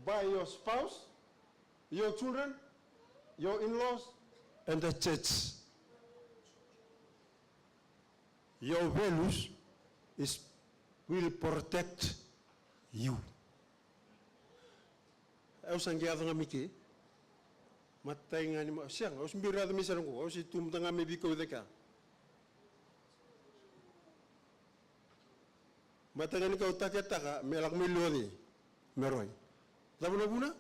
by your spouse, your children, your in-laws, and the church. Your values will protect you. Aku sanggih ada ngamiki, mata yang ani siang. Aku sembira ada misalnya aku si tum tengah mebiko deka. Mata yang kau tak kata melak melodi, meroi. Tapi nabuna?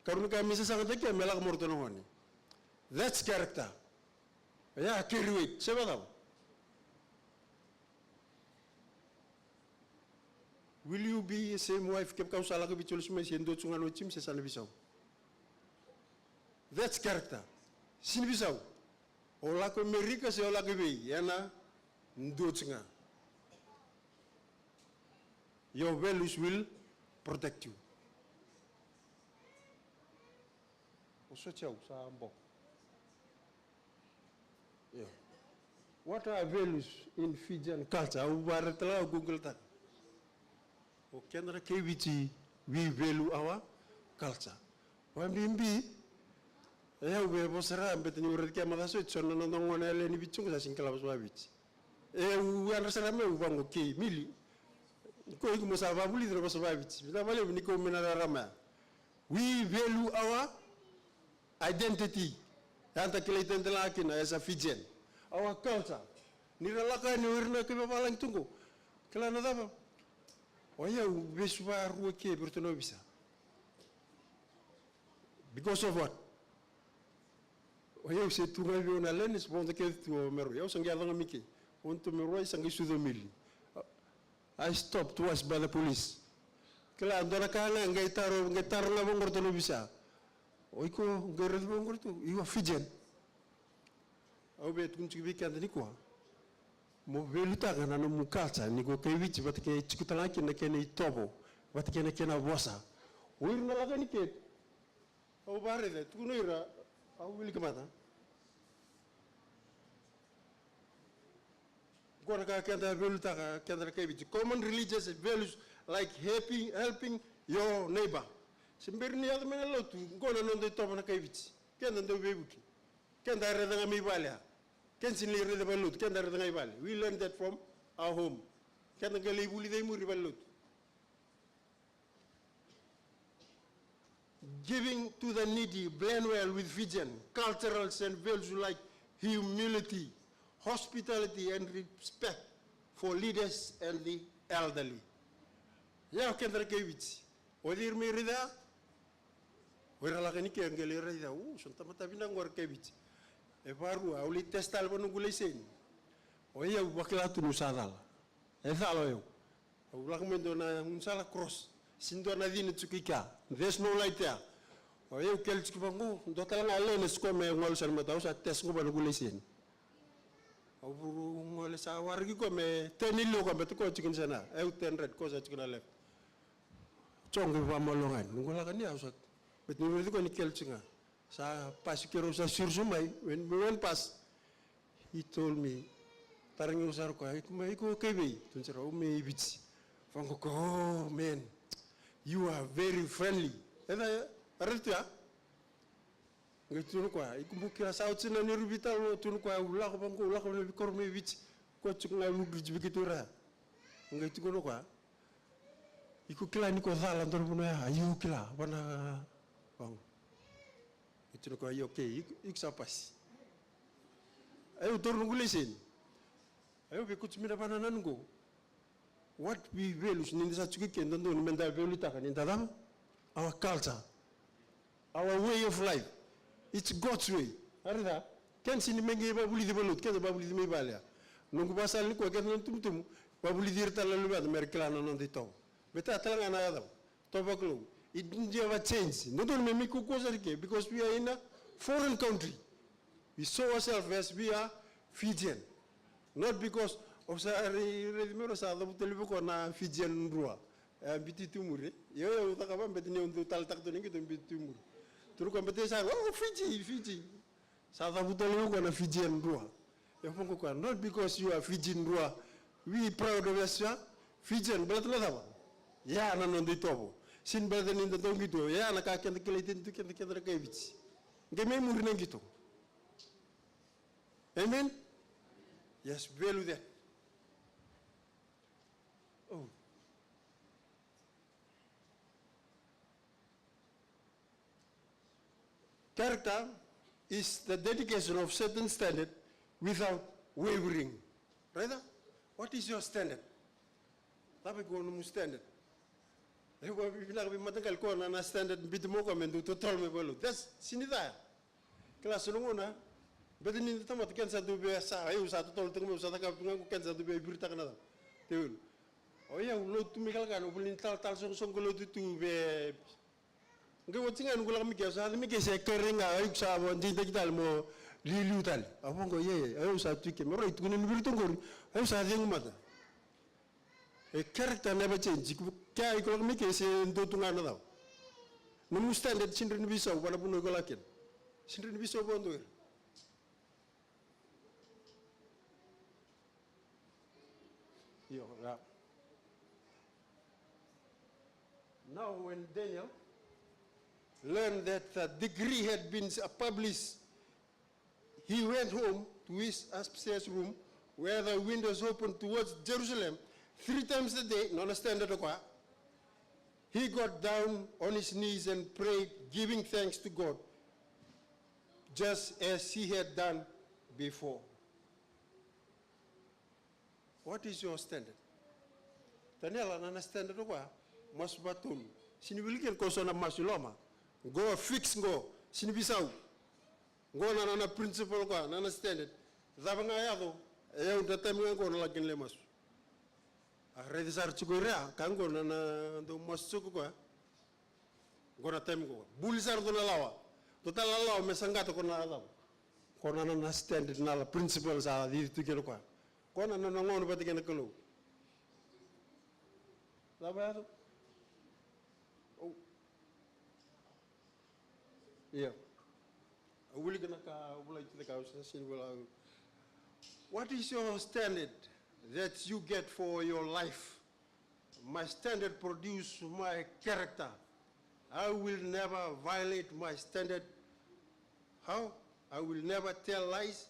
Karena kami sesangat deka melak mortonohoni. That's character. Ya kiruit, siapa tahu? Will you be the same wife kep kau salah ke bicul semua siendo cungan ocim sesana bisau? That's character. Sini bisau. Olah ke Amerika se olah ke bi, yana ndo cungan. Your values will protect you. Oso ciao sa ambok. Yeah. What are values in Fijian culture? Aku baru telah Google tak. Okay, na KBT, we value our culture. Wambimbi, we bosara ambet ni urat kia mataso itsono nongon ele ni bichung sa singkala baswabich. We understand me ubang okay mili. Ko iku musaba buli dro baswabich. Bila bale ni ko menara rama. We value our identity. Yanta kilaitan telakina as a Fijian. Our culture. Niralaka ni wirna ke babalang tungo. Kala na daba. Oya beswa ruke bertono bisa. Because of what? Oya se tunga biona lenis bonde ke tu meru. Ya usang yadanga miki. Unto meru ay sangi sudo mili. I stopped twice by the police. Kala andona kala ngai taro na bongor tono bisa. Oiko ngai bongor tu. You Fijian. Au bet kunci weekend ni kwa. Mo veluta kana no mukacha ni ko kai wichi batke chikutalaki na kene tobo batke na kena bosa uir na laga ni ke au bare de tu no ira au wili kamata gora ka kenda veluta ka kenda kai wichi common religious values like helping your neighbor simberni ya mena lotu gona non de tobo na kai wichi kenda ndo bebuki kenda reda ngami balya. We learned that from our home. Giving to the needy, blend well with Fijian cultural and values like humility, hospitality, and respect for leaders and the elderly. Ya kendra kewich. Odir mi rida. Wera lakani ke ngeli rida. Sonta mata bina ngor kewich. E baru auli testal bonu gulesen. Oya wakila tu nusadal. E thalo yo. Ulak mendo na unsala cross. Sindo na dini tsukika. There's no light there. Oya kel tsukibango do tala na lene sko me ngol san mata usa tes ngo banu gulesen. Au ngol sa wargi ko me tenilo ko betu ko chikin sana. E uten red ko sa chikin left. Chong ba molongan. Ngola kan ya usa. Betu ni ko ni kel tsinga. Sa pasikero sa sursumay, when we went past, he told me, tarang yung saro ko, iko kebe, tunsara, may ibits. Fango ko, oh man, you are very friendly. Eda, arito ya? Ngay tunu ko, ikumbuki sa outsin na nirubital, tunu ko, ulako bangko, ulako na bikor may ibits, ko tsuk nga mugrij bikitura. Ngay tunu ko, iko kila ni ko thala, ndoro puno ya, ayo kila, wana, bang. Itu ko ayo okay, iksapas. Ayo turun gulisin. Ayo be kutsmina bananan go. What we values ni sa tsuki kendo ndo mental value ta kan indadam. Our culture, our way of life. It's God's way. Arida, ken sin mengi babuli di balut, ken babuli di mebalia. Nungu basal ni ko ken tum babuli di rta lalu bad merklana non di to. Beta talanga na adam. Tobaklo. It didn't ever change. Not only because we are in a foreign country. We saw ourselves as we are Fijian. Not because of na Fijian rua. Biti tumuri. Yo takabam betini untuk tal tak tuning itu biti tumuri. Turu kompetisi saya, oh Fiji. South Africa na Fijian rua. Not because you are Fijian rua. We proud of us, Fijian. Betul. Ya nanon di tobo. Sin badan in the dongito, ya nakakita kilitin to kenda kevich. Game murina gito. Amen? Yes, value that. Oh. Character is the dedication of certain standard without wavering. Right? What is your standard? Tapi ko no standard. Matagal ko na standard bit mo ko men total me bolo. That's sinida. Class no na. But ni tamat ken sa dube sa ayu sa total teng mo sa ka pinga ko ken sa dube birta kana. Teul. Oya ulo tumikal kan ubulin tal song ko lo tu be. Ngai wotinga ngula mi ke sa mi ke se keringa ayu sa bon di digital mo lilutal. Apon ko ye ayu sa tuike mo ro itu ni birta ngor. Ayu sa ding mata. A character never change. Kaya iko mi kese ndo tunga na daw. No standard chindren biso wala puno ko lakin. Chindren biso bondo. Yo, yeah. Now when Daniel learned that the decree had been published, he went home to his upstairs room where the windows opened towards Jerusalem. 3 times a day, no understand that. He got down on his knees and prayed, giving thanks to God. just as he had done before. What is your standard? Tanela na standard kwa masbatun. Sinibiliken koso na masuloma. Go fix go. Sinibisau. Go na principle kwa na standard. Zabanga yado. Eu datami go na lakin le masu. Arre desar chugoria kango na do masuko kwa. Go na tem go. Bulisar do na lawa. Total lawa mesangata ko na lawa. Ko na standard na la principles a di tukelo kwa. Ko na ngono patikena kelo. Labayado. Oh. Yeah. What is your standard that you get for your life? My standard produce my character. I will never violate my standard. How? I will never tell lies.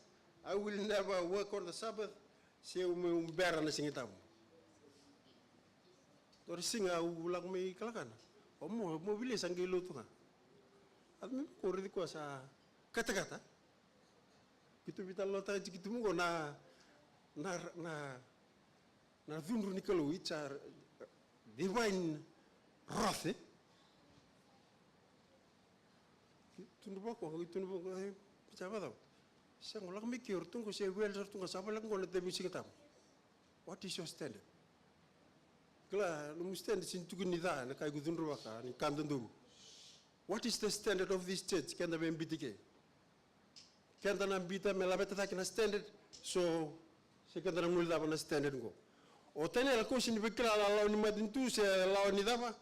I will never work on the Sabbath. Say umbera na singitamu. Tori singa ulang may kalakan. Omo mobilis ang gilo to nga. At may kuri ko sa kata-kata. Kitu bital lo tayo kitu mo na dunro ni kalu it's a divine wrath. Tundubo ko picaba daw. Siya ngulang may kiyor tungko siya welder tungko sabalang ko na demi singitam. What is your standard? Kala no stand sintugun ni da na kay gudunro baka ni kandanduru. What is the standard of this church? Kanda be mbitike. Kanda na mbita me labeta ta kina standard so se kanda na mulda na standard go. O tene la koshi ni bekla la law ni madintu se law ni daba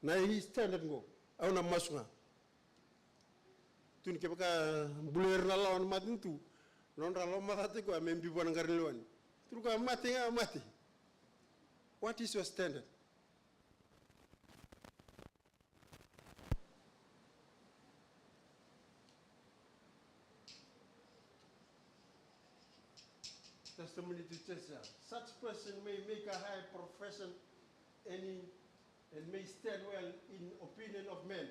na hi standard go. Au na masunga. Tun ke baka buler na law ni madintu. Non ra law matate ko me mbi bon ngar lewani. Tru ko mate nga mate. What is your standard? Testimony to church. Such person may make a high profession and may stand well in opinion of men,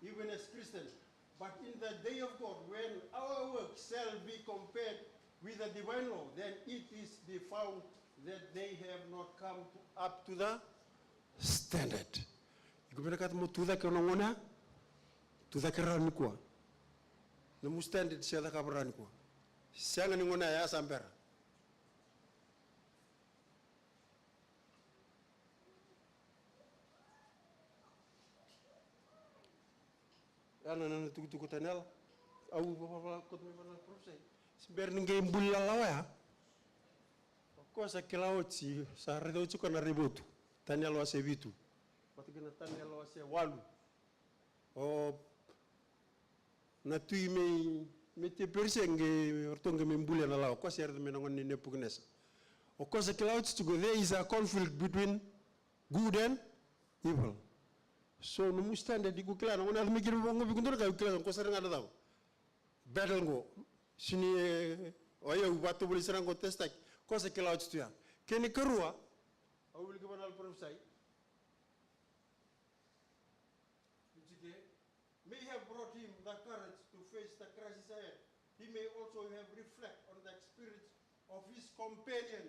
even as Christians. But in the day of God, when our work shall be compared with the divine law, then it is be found that they have not come up to the standard. Ikubena kata mo tuda ke nongona, tuda ke rani kwa. Na mu standard siya da kabarani kwa. Siya nga ngona ya sambera. Ana na tuku tanel, au bapa kot me bana profesai. Ber ninguém bulla lawa ya. Cosa che la oggi sa redoci con arributo. Tanelo a sevitu. Pati kena tanelo a se walu. O na tui me te persenge ortonge me bulla na lawa. Cosa era me ngon ne pugnesa. O cosa che la oggi to go there is a conflict between good and evil. So no mustande di kukla na wona mi giru ngo bi kundur ka kukla ko sara ngada daw. Battle ngo sini oyo batu buli sara ngo testak. Cosa che la oggi ya. Keni kerua au will give an professai. May have brought him the courage to face the crisis ahead. He may also have reflect on the experience of his companion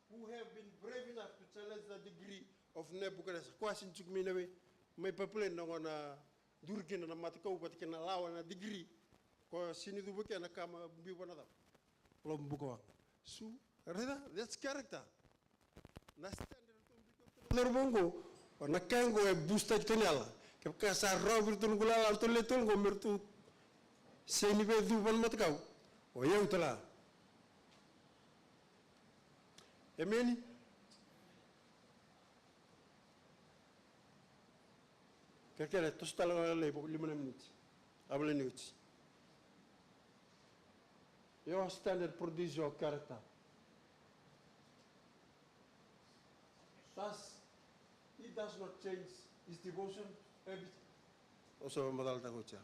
who have been brave enough to challenge the degree of Nebuchadnezzar. Kwasin chukminawe may people na ngona durkin na matkau bat kena lawan na degree ko sini du buke na kama bibo na da lom buko su reda that's character na standard to lerbongo na kango e busta tenala ke ka sa robert tun gulala to le tun go mertu seni be du bon matkau o yeutala emeni Kakele to stalo le 5 minuti. Abele minuti. Your standard produce your character. Thus, it does not change his devotion habit. Also, modal tagocha.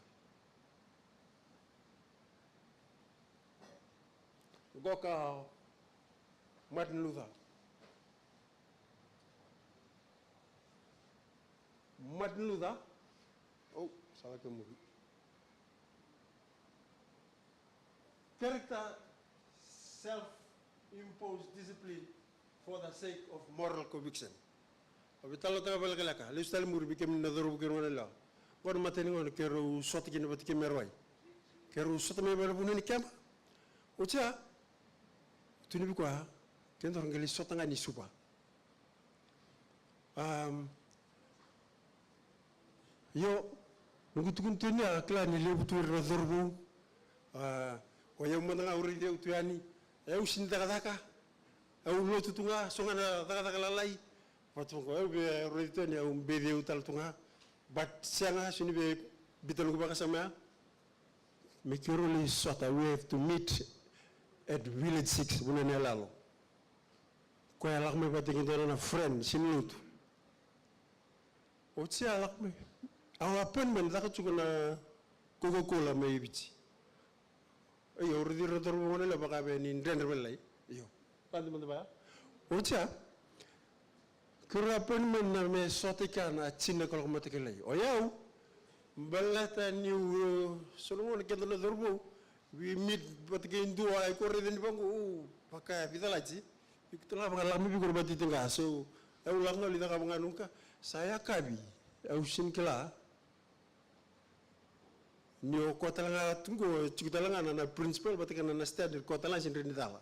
Goka Martin Luther. Martin Luther, oh, salah ke movie. character, self-imposed discipline for the sake of moral conviction. Abitalo taga balgalaka, listal muri bikem na daru bukan wana la. Wan mateni wana keru soti kini bati kemerwai. Keru soti me bala bunani kema. Ucia, tuni bikwa, kendo rangali sotanga ni supa. Yo, nunggu tukun tuni akla ni lebu tu radorbu. Waya umandanga uri dia utuyani. Eu sinta kadaka. Eu lotu tunga songana daga lalai. Patungo eu be roditoni eu bede utal tunga. But sianga sini be bital ko bakasama. Me kiro li sota we have to meet at village 6 bunane lalo. Ko ya lakme batingi dona friend sini lutu. Otsi alakme. Ang appointment dapat cukuna Coca-Cola may bici. Ayo, rudi rotor mo na baka be ni drender belai. Ayo, pandi mo ba? Ocha, kura appointment na me sotika na China kalau matikelai. Oyaw, balata new solomon kendo na dorbo. We meet patikin dua ay ko rin bango. Baka bitalaji. Ikutulah baka lami bikur bati tengah. So, ayo lang na lida ka mga nungka. Saya kabi, ayo sinkela. Nyo kota langa tunggu cukup langa na principal berarti kan na standard kota langa sendiri dala.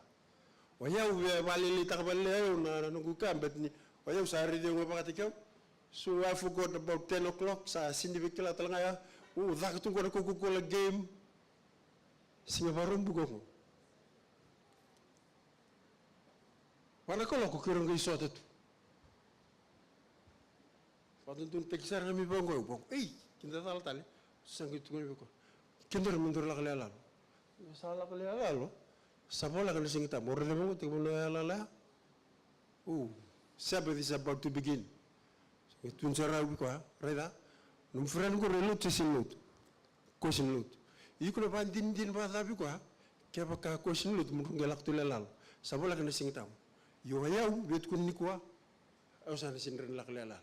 Waya bali lita bali na nunggu kam bet ni waya sehari dia ngapa kata kau. So I forgot about 10 o'clock sa sindi bekila talanga ya. Dah tunggu ada Coca-Cola game. Singa baru buku. Mana kalau aku kira ngai sot itu. Waktu tu tekisar kami banggo. Kita tahu tali. Sangit tunggu beko. Kendor mundur la kala. Salah kala lalo. Sabola kan sing kita morde mo tu na la. Sabbath is about to begin. Itu ncara beko reda. Num friend ko relut sisinut. Question lut. Iku na ban din ba sabi ko kaya baka question lut mo ngelak tu lalo. Sabola kan sing kita. Yo ayaw bet kun ni ko. Ausan sinren la kala.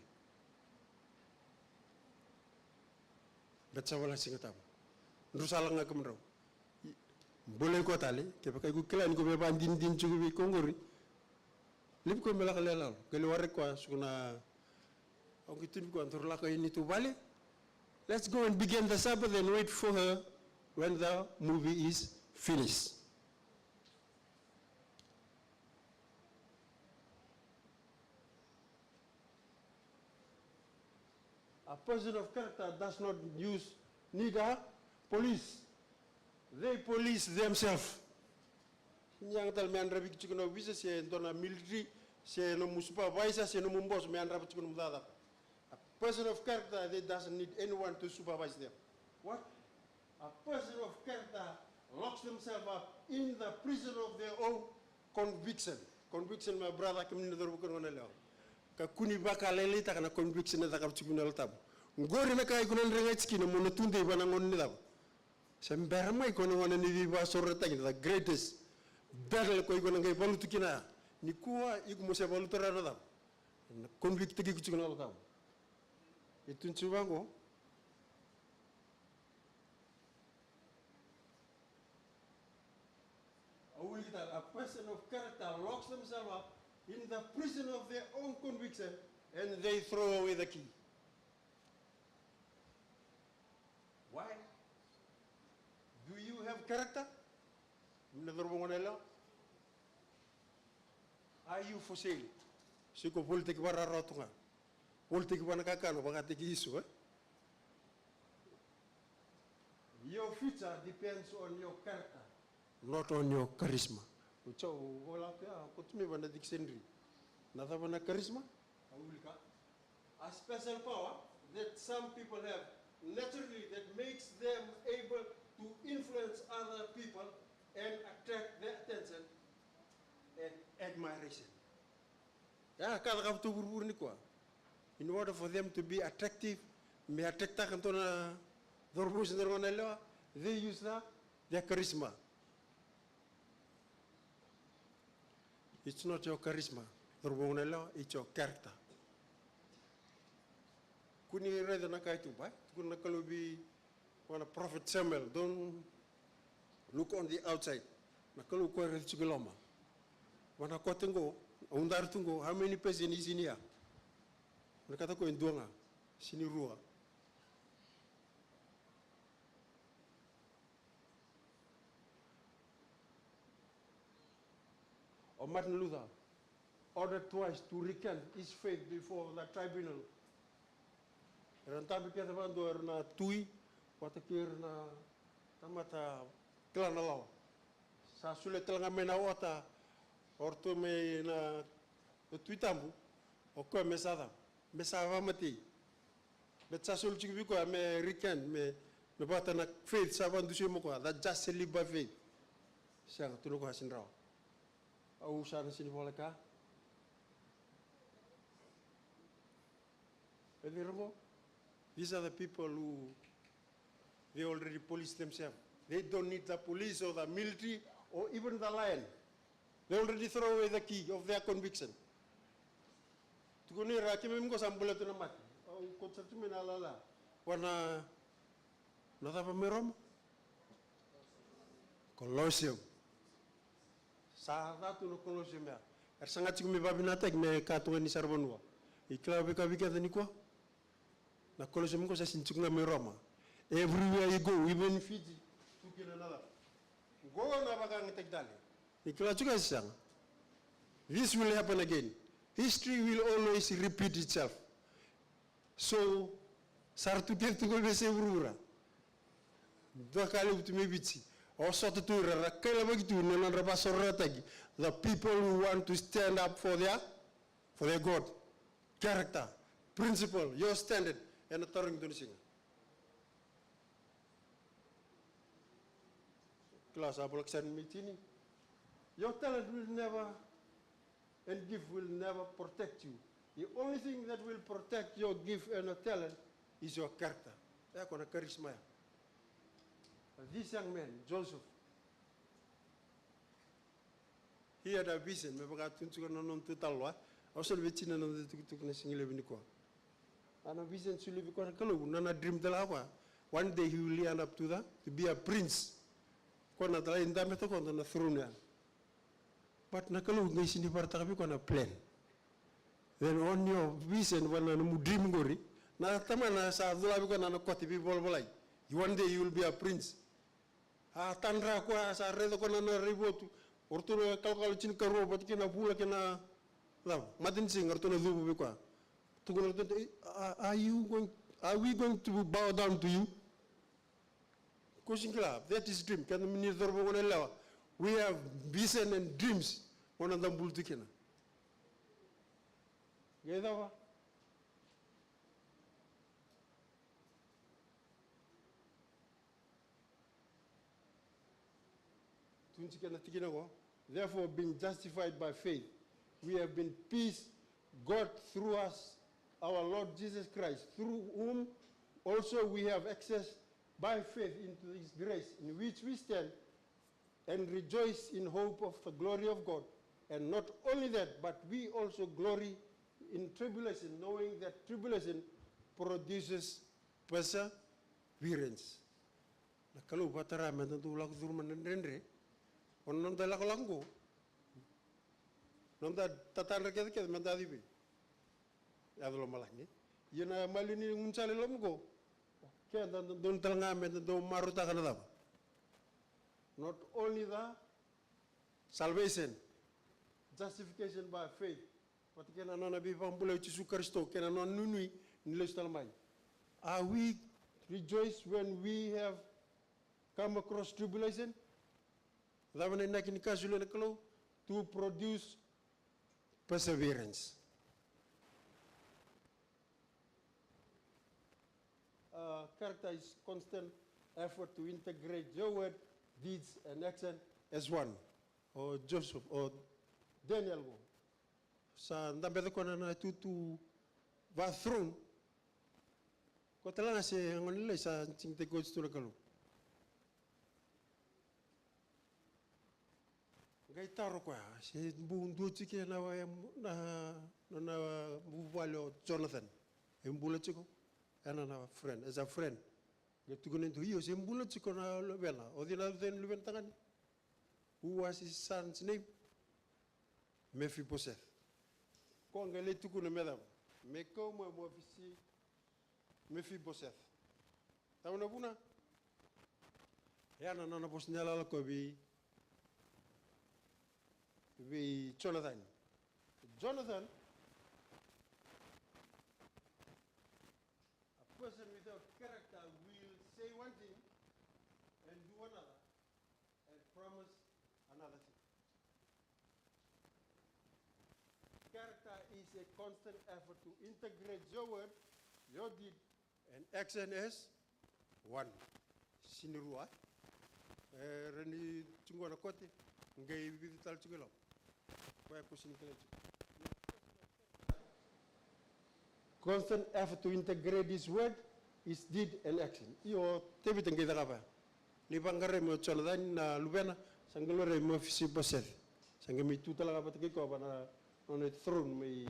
Baca wala singatam. Nusalang nga kumraw. Boleh ko tali, kaya kay ko kailan ko ba din chubi kongori. Lip ko mela kalala. Galware ko suna ang kitin ko antor la kay nito bale. Let's go and begin the Sabbath and wait for her when the movie is finished. A person of character does not use neither police. They police themselves. Yang tal mean rabi chikuno visa se dona military se no supervisor se no boss mean rabi chikuno mudada. A person of character they doesn't need anyone to supervise them. What? A person of character locks themselves up in the prison of their own conviction. Conviction, my brother, kami nadorbukan wana leo. Kuni baka lele ta kana conviction na takap tribunal tab ngori na kay kunan renga skina mo natunde bana ngon ni tab sembera mai kono wana ni ba sorata ni the greatest battle ko ko ngay balutu kina ni kuwa igu mo se balutu ra tab convict gi ku tribunal tab itun chubango a person of character locks themselves up in the prison of their own conviction and they throw away the key. Why? Do you have character? Are you for sale? Siko politik bara rotunga. Politik bana kakano bangati isu. Your future depends on your character, not on your charisma. Ucau wala pia kutumi bana dictionary. Nada bana charisma? A special power that some people have naturally that makes them able to influence other people and attract their attention and admiration. Ya kada kau tu buru ni kuah. In order for them to be attractive, me attract tak antona dorbu sendiri mana lewa, they use their charisma. It's not your charisma, it's your character. Kuni read na kai tu ba? Kuni nakalubi wana Prophet Samuel. Don't look on the outside. Na kalau ko re tsugeloma. Wana ko tengo, undar tungo, how many person is in here? Na kata ko enduanga, sini rua. Or Martin Luther ordered twice to recant his faith before the tribunal. Rantabi kaya bando na tui, watakir na tamata klana lawa. Sa sulit lang mena wata orto me na tuitambu o ko mesada mesava mati. Betsa sul chiki ko me recant me bata na faith sa bandu simo ko that just live by faith. Siya tuno ko hasin raw. Au sana sini boleka. These are the people who they already police themselves. They don't need the police or the military or even the lion. They already throw away the key of their conviction. Tukuni raki memko sambula tu namat. Au konsep tu menalala. Wana nada pamerom. Colosseum. Sahaja tu no Colosseum ya. Sangat cikgu babinatek me katuan ni sarbonwa. Ikla beka beka tani ko. Na Colosseum ko sa sinchuk na me Roma. Everywhere you go, even Fiji, tukina nala. Go na bagang tekdali. Ikla juga sang. This will happen again. History will always repeat itself. So, sartu tu ko bese urura. Dua kali utumi bici. Also to rakela begitu nana rabasora tagi. The people who want to stand up for their God, character, principle, your standard, and authority to sing. Class abulaksan mitini. Your talent will never and gift will never protect you. The only thing that will protect your gift and your talent is your character. That's a charisma. This young man, Joseph, he had a vision. Me baga tuntukan nanon tutalwa. Also vision nanon tutuk na singile biniko. Ana vision suli biko na kalau nana dream dalawa. One day he will end up to be a prince. Kona dala inda meto kona na throne. But na kalau ngai sini partakabi kona plan. Then on your vision when na dream gori na tamana sa dula biko na koti bi bol bolai. One day you will be a prince. Tanra ko sa redo ko na ribotu ortuno kalkal chin karo bat kina bula kina la madin sing ortuno dubu bi ko tuguno are we going to bow down to you kosinkla that is dream kan mini dorbo ko lawa we have vision and dreams one of them bultu kina gedawa therefore, being justified by faith, we have been peace, God through us, our Lord Jesus Christ, through whom also we have access by faith into His grace, in which we stand and rejoice in hope of the glory of God. And not only that, but we also glory in tribulation, knowing that tribulation produces perseverance. Kalau batara menentu lagu turman nendre. Onon dala kolango. Nonda tatanda kete menda dibi. Adlo malahni. Yena malini nguncale lomgo. Kaya don talanga menda do maruta kanada. Not only the salvation, justification by faith, but kena nona bi pambula Yesu Kristo kena non nunui nilos talmai. Are we rejoice when we have come across tribulation? To produce perseverance. Character is constant effort to integrate your word, deeds, and action as one. Or Joseph, or Daniel. Sa ndambe ko na tutu va throne. Ko tala na si ngonile sa cingte ko stu nakalo. Gai taro kwa si bundu chike na buwalo Jonathan embula chiko ana na friend as a friend Get to go into you, same bullet to Kona Lovella, or the other than Luventangan. Who was his son's name? Mephibosheth. Kongale to Kuna Madam. Meko Mofisi Mephibosheth. Taunabuna. Yana Nana Bosnella Kobi. Be Jonathan. Jonathan, a person without character will say one thing and do another and promise another thing. Character is a constant effort to integrate your word, your deed, and action as one. Sinurua, Reni Chungwana Kote, Ngay Vital Chugelo. Constant effort to integrate this word, his deed and action. Io tebi tengi takapa. Ni bangare mo Jonathan na Lubena, sangalore mo Mephibosheth. Sangami tu talaga pataki ko bana on a throne me.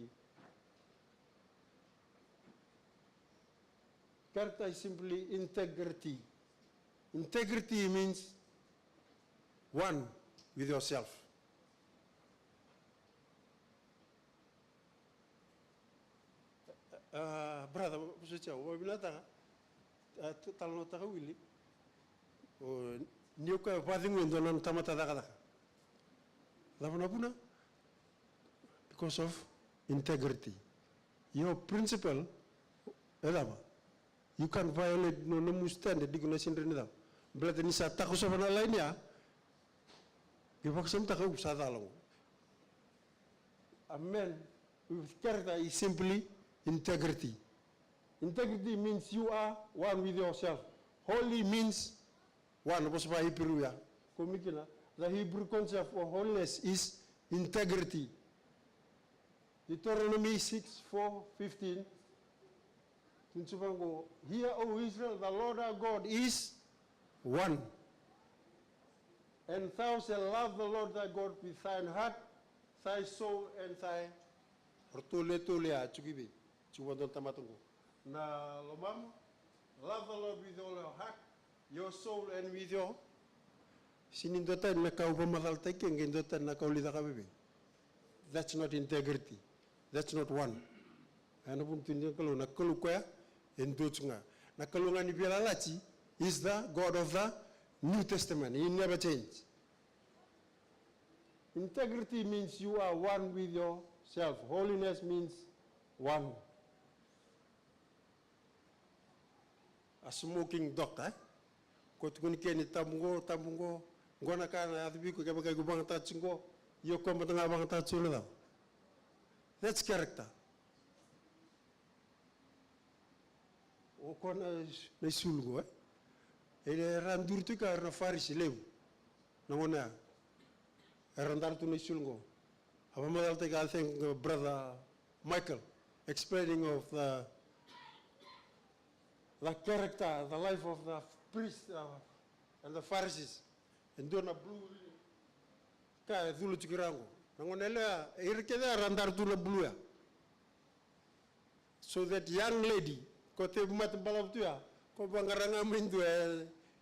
Character is simply integrity. Integrity means one with yourself. Brother, we will not tell not a willy. Nuka bathing window on Tamatadaka. Lavanabuna? Because of integrity. Your principle, Elama. You can't violate no mustan, the dignation in them. Blood and Nisa Takos of an alignia. Give us some Taku Sadalo. A man with character is simply integrity. Integrity means you are one with yourself. Holy means one. The Hebrew concept for holiness is integrity. Deuteronomy 6:4-15. Hear, O Israel, the Lord our God is one. And thou shalt love the Lord thy God with thine heart, thy soul, and thy na lomam, love the Lord with all your heart, your soul, and with your sinindotan na kaupamadal taking indotan na kaulida kabibi. That's not integrity. That's not one. Ano pun tinjau kalau nak kalukuya indotsunga. Na kalungan ni bialalachi is the God of the New Testament. He never changed. Integrity means you are one with yourself. Holiness means one. A smoking doctor, kotukunikeni tambungo, ngona kana adbiku kabaga gubang tatsungo, yo kombatanga bang tatsulo. That's character. O kona na sulgo, ele randurtu ka na farisi lew. Nangona randartu na sulgo. Abamadal take I think brother Michael explaining of the character, the life of the priests and the Pharisees. And do na blue ka zulu chikirango. Nangonela irkeda randartu na blue. So that young lady kote mat balabtua ko bangaranga mindu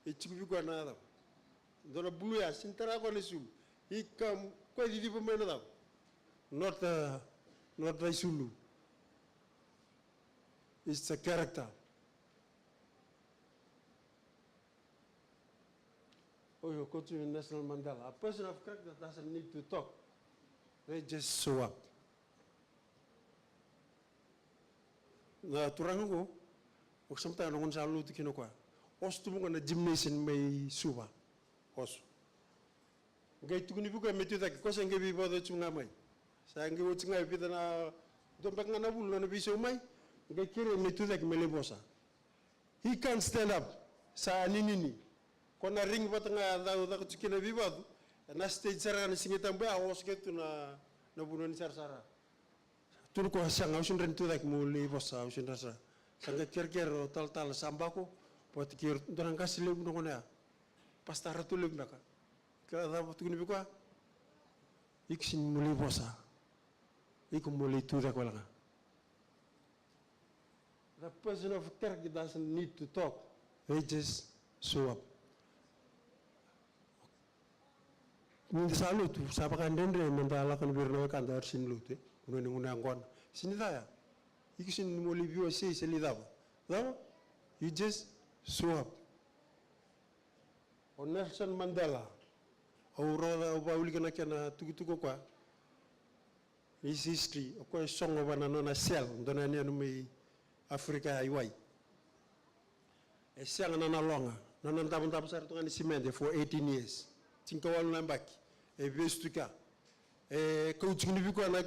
e chikubi na do na blue sintara ko lesu. Ikam ko didi pemena da. Not the Zulu. It's a character. Oh, you go to National Mandela. A person of character doesn't need to talk. They just show up. Na turango, o sometimes on sa lutu kinokwa. Ostu mo na gymnasium may suba. Os. Gay tu kuni buka metu tak ko sanga bi bodo chunga mai. Sangi wo chinga pita na dompek na bulu na biso mai. Gay kire metu tak melebosa. He can't stand up. Sa nini. Kona ring batanga da chikina bibadu. Na stage sara na singita mba os ketu na buno ni sara. Turu ko sanga usun rentu tak muli bosa usun rasa. Sanga kir tal sambako pot kir dorang kasih lem no kona. Pastara tu lem naka. Kada tu ni bikwa. Iksin muli bosa. Ikum muli tu tak wala. The person of character doesn't need to talk. They just show up. Hindi sa luto, sa pakandendre, mandala kan birna kandar sin luto, kuno ni unang sinidaya. Ikisin mo libiwa si selidaba. No? You just show up. O Nelson Mandela, aurora o bauli kana kana tukutuko kwa. His history, o kwa song of anana sel, ndona ni anu mai Africa iwai. E siang nana longa, nana ndam sar to ngani simende for 18 years. Tinkawal nambaki, e vestuka. E coaching ni biko na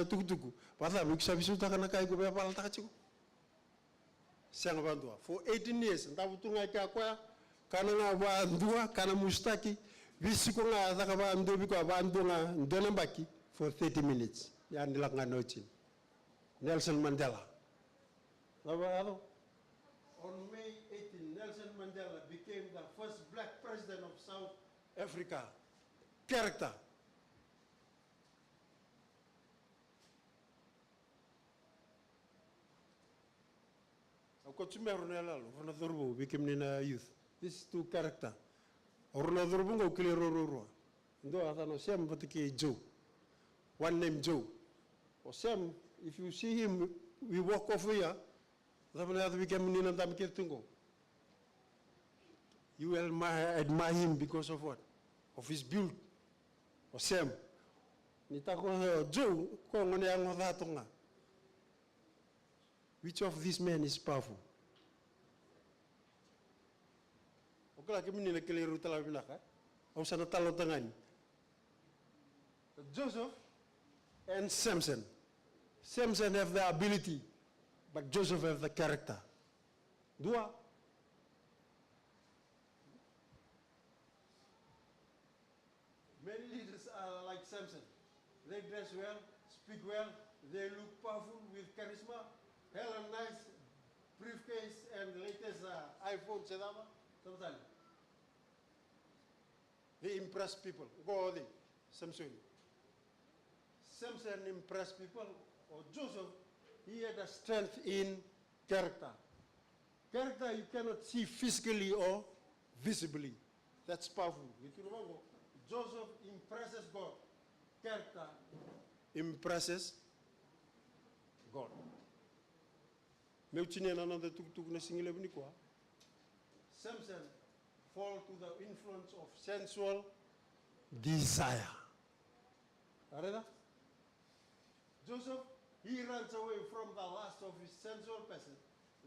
tukutuku. Pata mi kusabisu takana kai ko bepala takachiko. Siang bandua for 18 years ndabutu ngai ka kwa kana nga ba ndua kana mustaki visiko nga zakaba ndobi ko ba ndonga ndona mbaki for 30 minutes. Ya ndila nga nochin. Nelson Mandela. On May 18, Nelson Mandela became the first black president of South Africa. Character. Became in youth. These two character. Orunadurbu clear Roro. Ndo atano Sam Batiki Joe. One name Joe. Or Sam, if you see him, we walk off here. You will admire him because of what? Of his build. Or Sam. Joe, which of these men is powerful? Joseph and Samson. Samson have the ability, but Joseph have the character. Dua. Many leaders are like Samson. They dress well, speak well, they look powerful with charisma, have a nice briefcase and latest iPhone sedama. Sometimes they impress people. Go on, Samson. Samson impressed people, or Joseph, he had a strength in character. Character you cannot see physically or visibly. That's powerful. Joseph impresses God. Character impresses God. Samson fall to the influence of sensual desire. Joseph, he runs away from the lust of his sensual person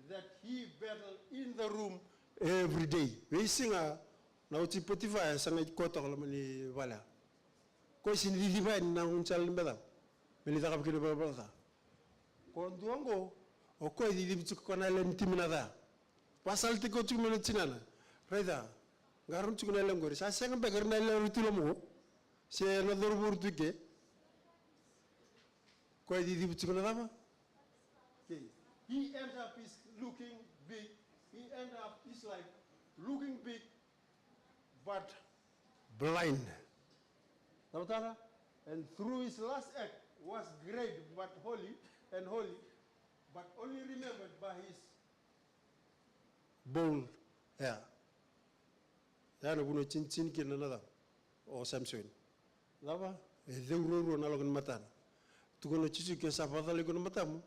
that he battled in the room every day. We sing na uti Potiphar sanga koto la mani wala. Ko sin divine na unchal mbeda. Meli taka bikini baba. Ko nduango o ko di dibitu ko na len timina da. Pasal ti ko chumena chinana. Raida. Garum chukuna len gori. Sa sanga begar na len rutulo mo. Se na dorbur tuke. He ends up is looking big. He ends up is like looking big, but blind. And through his last act was great, but holy, but only remembered by his bold hair. Yana buno chin kin another or Samson. Lava, they ruru nalogan matana. Tukono chichu ke sapata le kono matamu.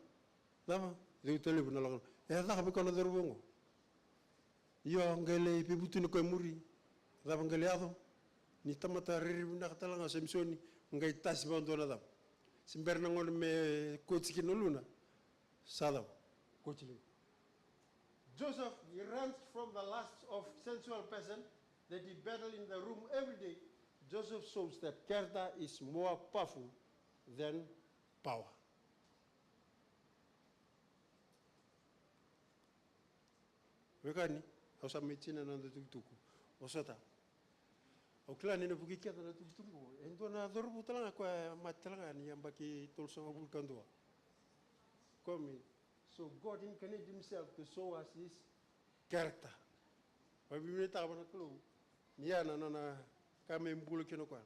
Lama, de utele buna lagon. Taka be kono dorubongo. Yo ngele pibutu no koy muri. Lama ngele ado. Ni tamata riri buna katalanga Samsoni ngai tas bondona dam. Simberna ngol me coach no luna. Sadam. Coach. Joseph, he runs from the lust of sensual person that he battled in the room every day. Joseph shows that character is more powerful than power. Wekani, hausa mechina na tukutuku. Osota. Okla ni nabuki kia na tukutuku. Endo na dorbu talanga kwa matalanga ni ambaki tolso abulkandua. Komi. So God incarnated himself to show us his character. Wabimeta abana klo. Niana na kame mbulu kino kwa.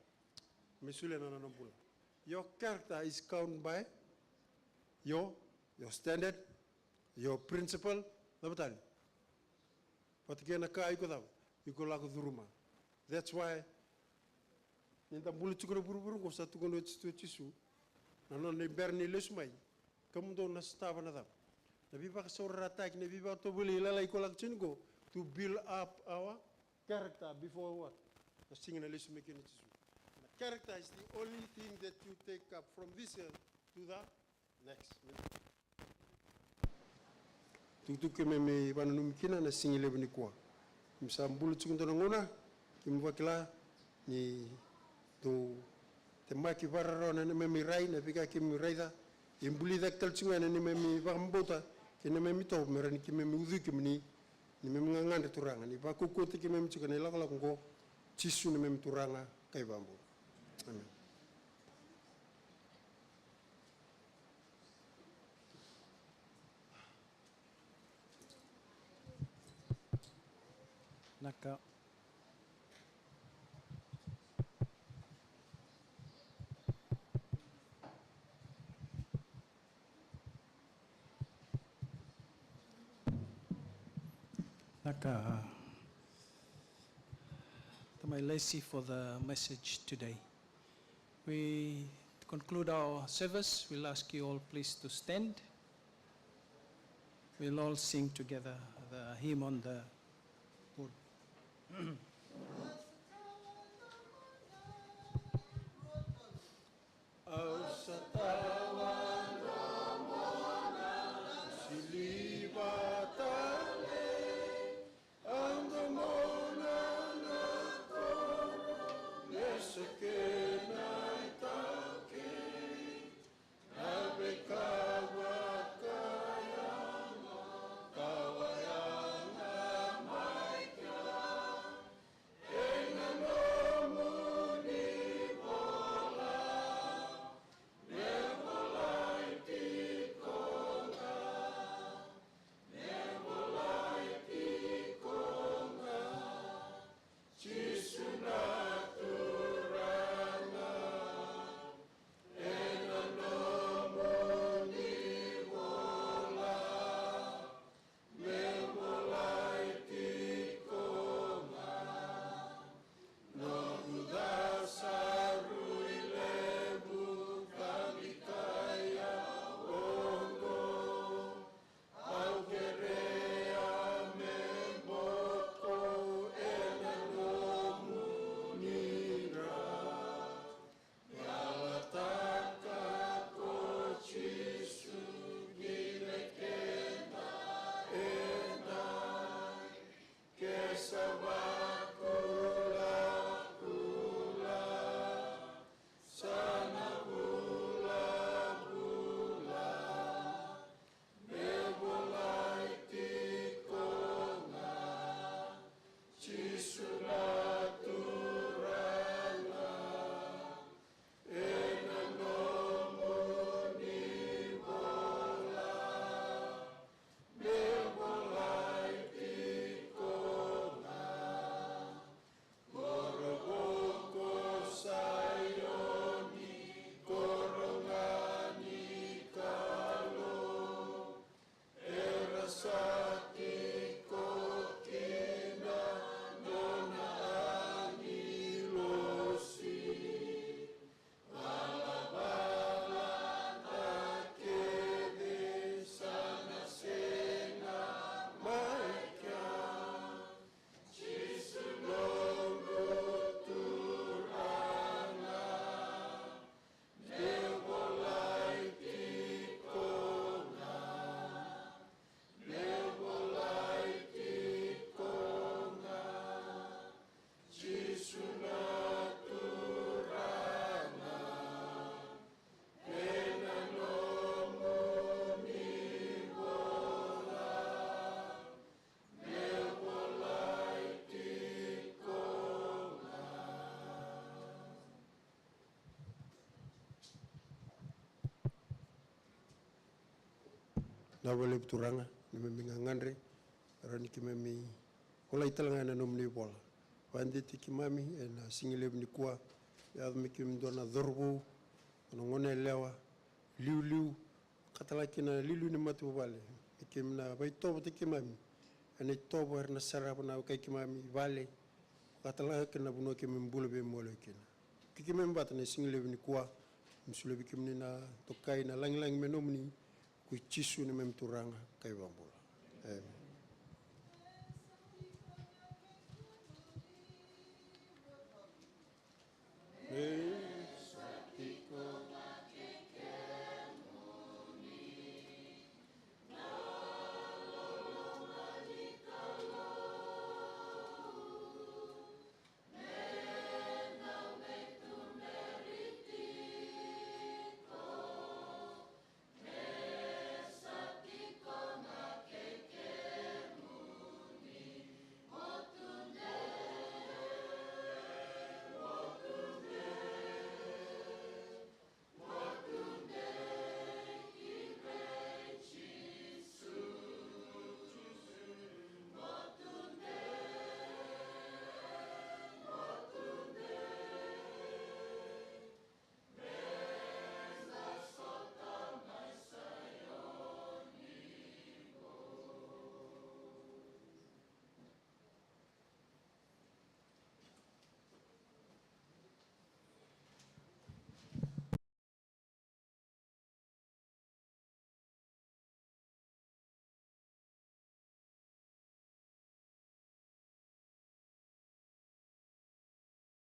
Mesule na mbula. Your character is counted by your standard, your principle. Patikena ka iko tau, iko lako duruma. That's why, ninta bulu tukuna buru-buru ko sa tukuna chisu, nano ni berni lesmai, kamundo na stava na tau. Na biba ka saura ratak, na biba to buli ilala iko lako chingo, to build up our character before what? The singing a lesson making it. Character is the only thing that you take up from this year to the next. Tutuke me wananumikina na singi lebu ni kwa. Msambulu tsukunto ngona kimwakila ni to temaki vararo na me rai na pika kimi raida imbuli daktal tsunga na me vambota kene me mito merani kimi udu kimi ni me ngangande turanga ni bakukote kimi tsukana lakala ngo chisu na me turanga kai bambu. Amen. Naka. Naka. Tamai Lacey for the message today. We conclude our service. We'll ask you all please to stand. We'll all sing together the hymn on the board. Na wale turanga ni me ngangandre rani ki me ola italanga na nomni bola wande tiki mami na singile ni kwa ya me ki mdona dorbu no ngone lewa liu katala kina lilu ni matu bale ki na baito tiki mami ani tobo na sarap na kay kimami vale katala kena buno ke membulu be mole kena kiki membat ne single ni kwa msule bikim ni na tokai na lang lang menomni ku chisu ni mem turanga kay bambula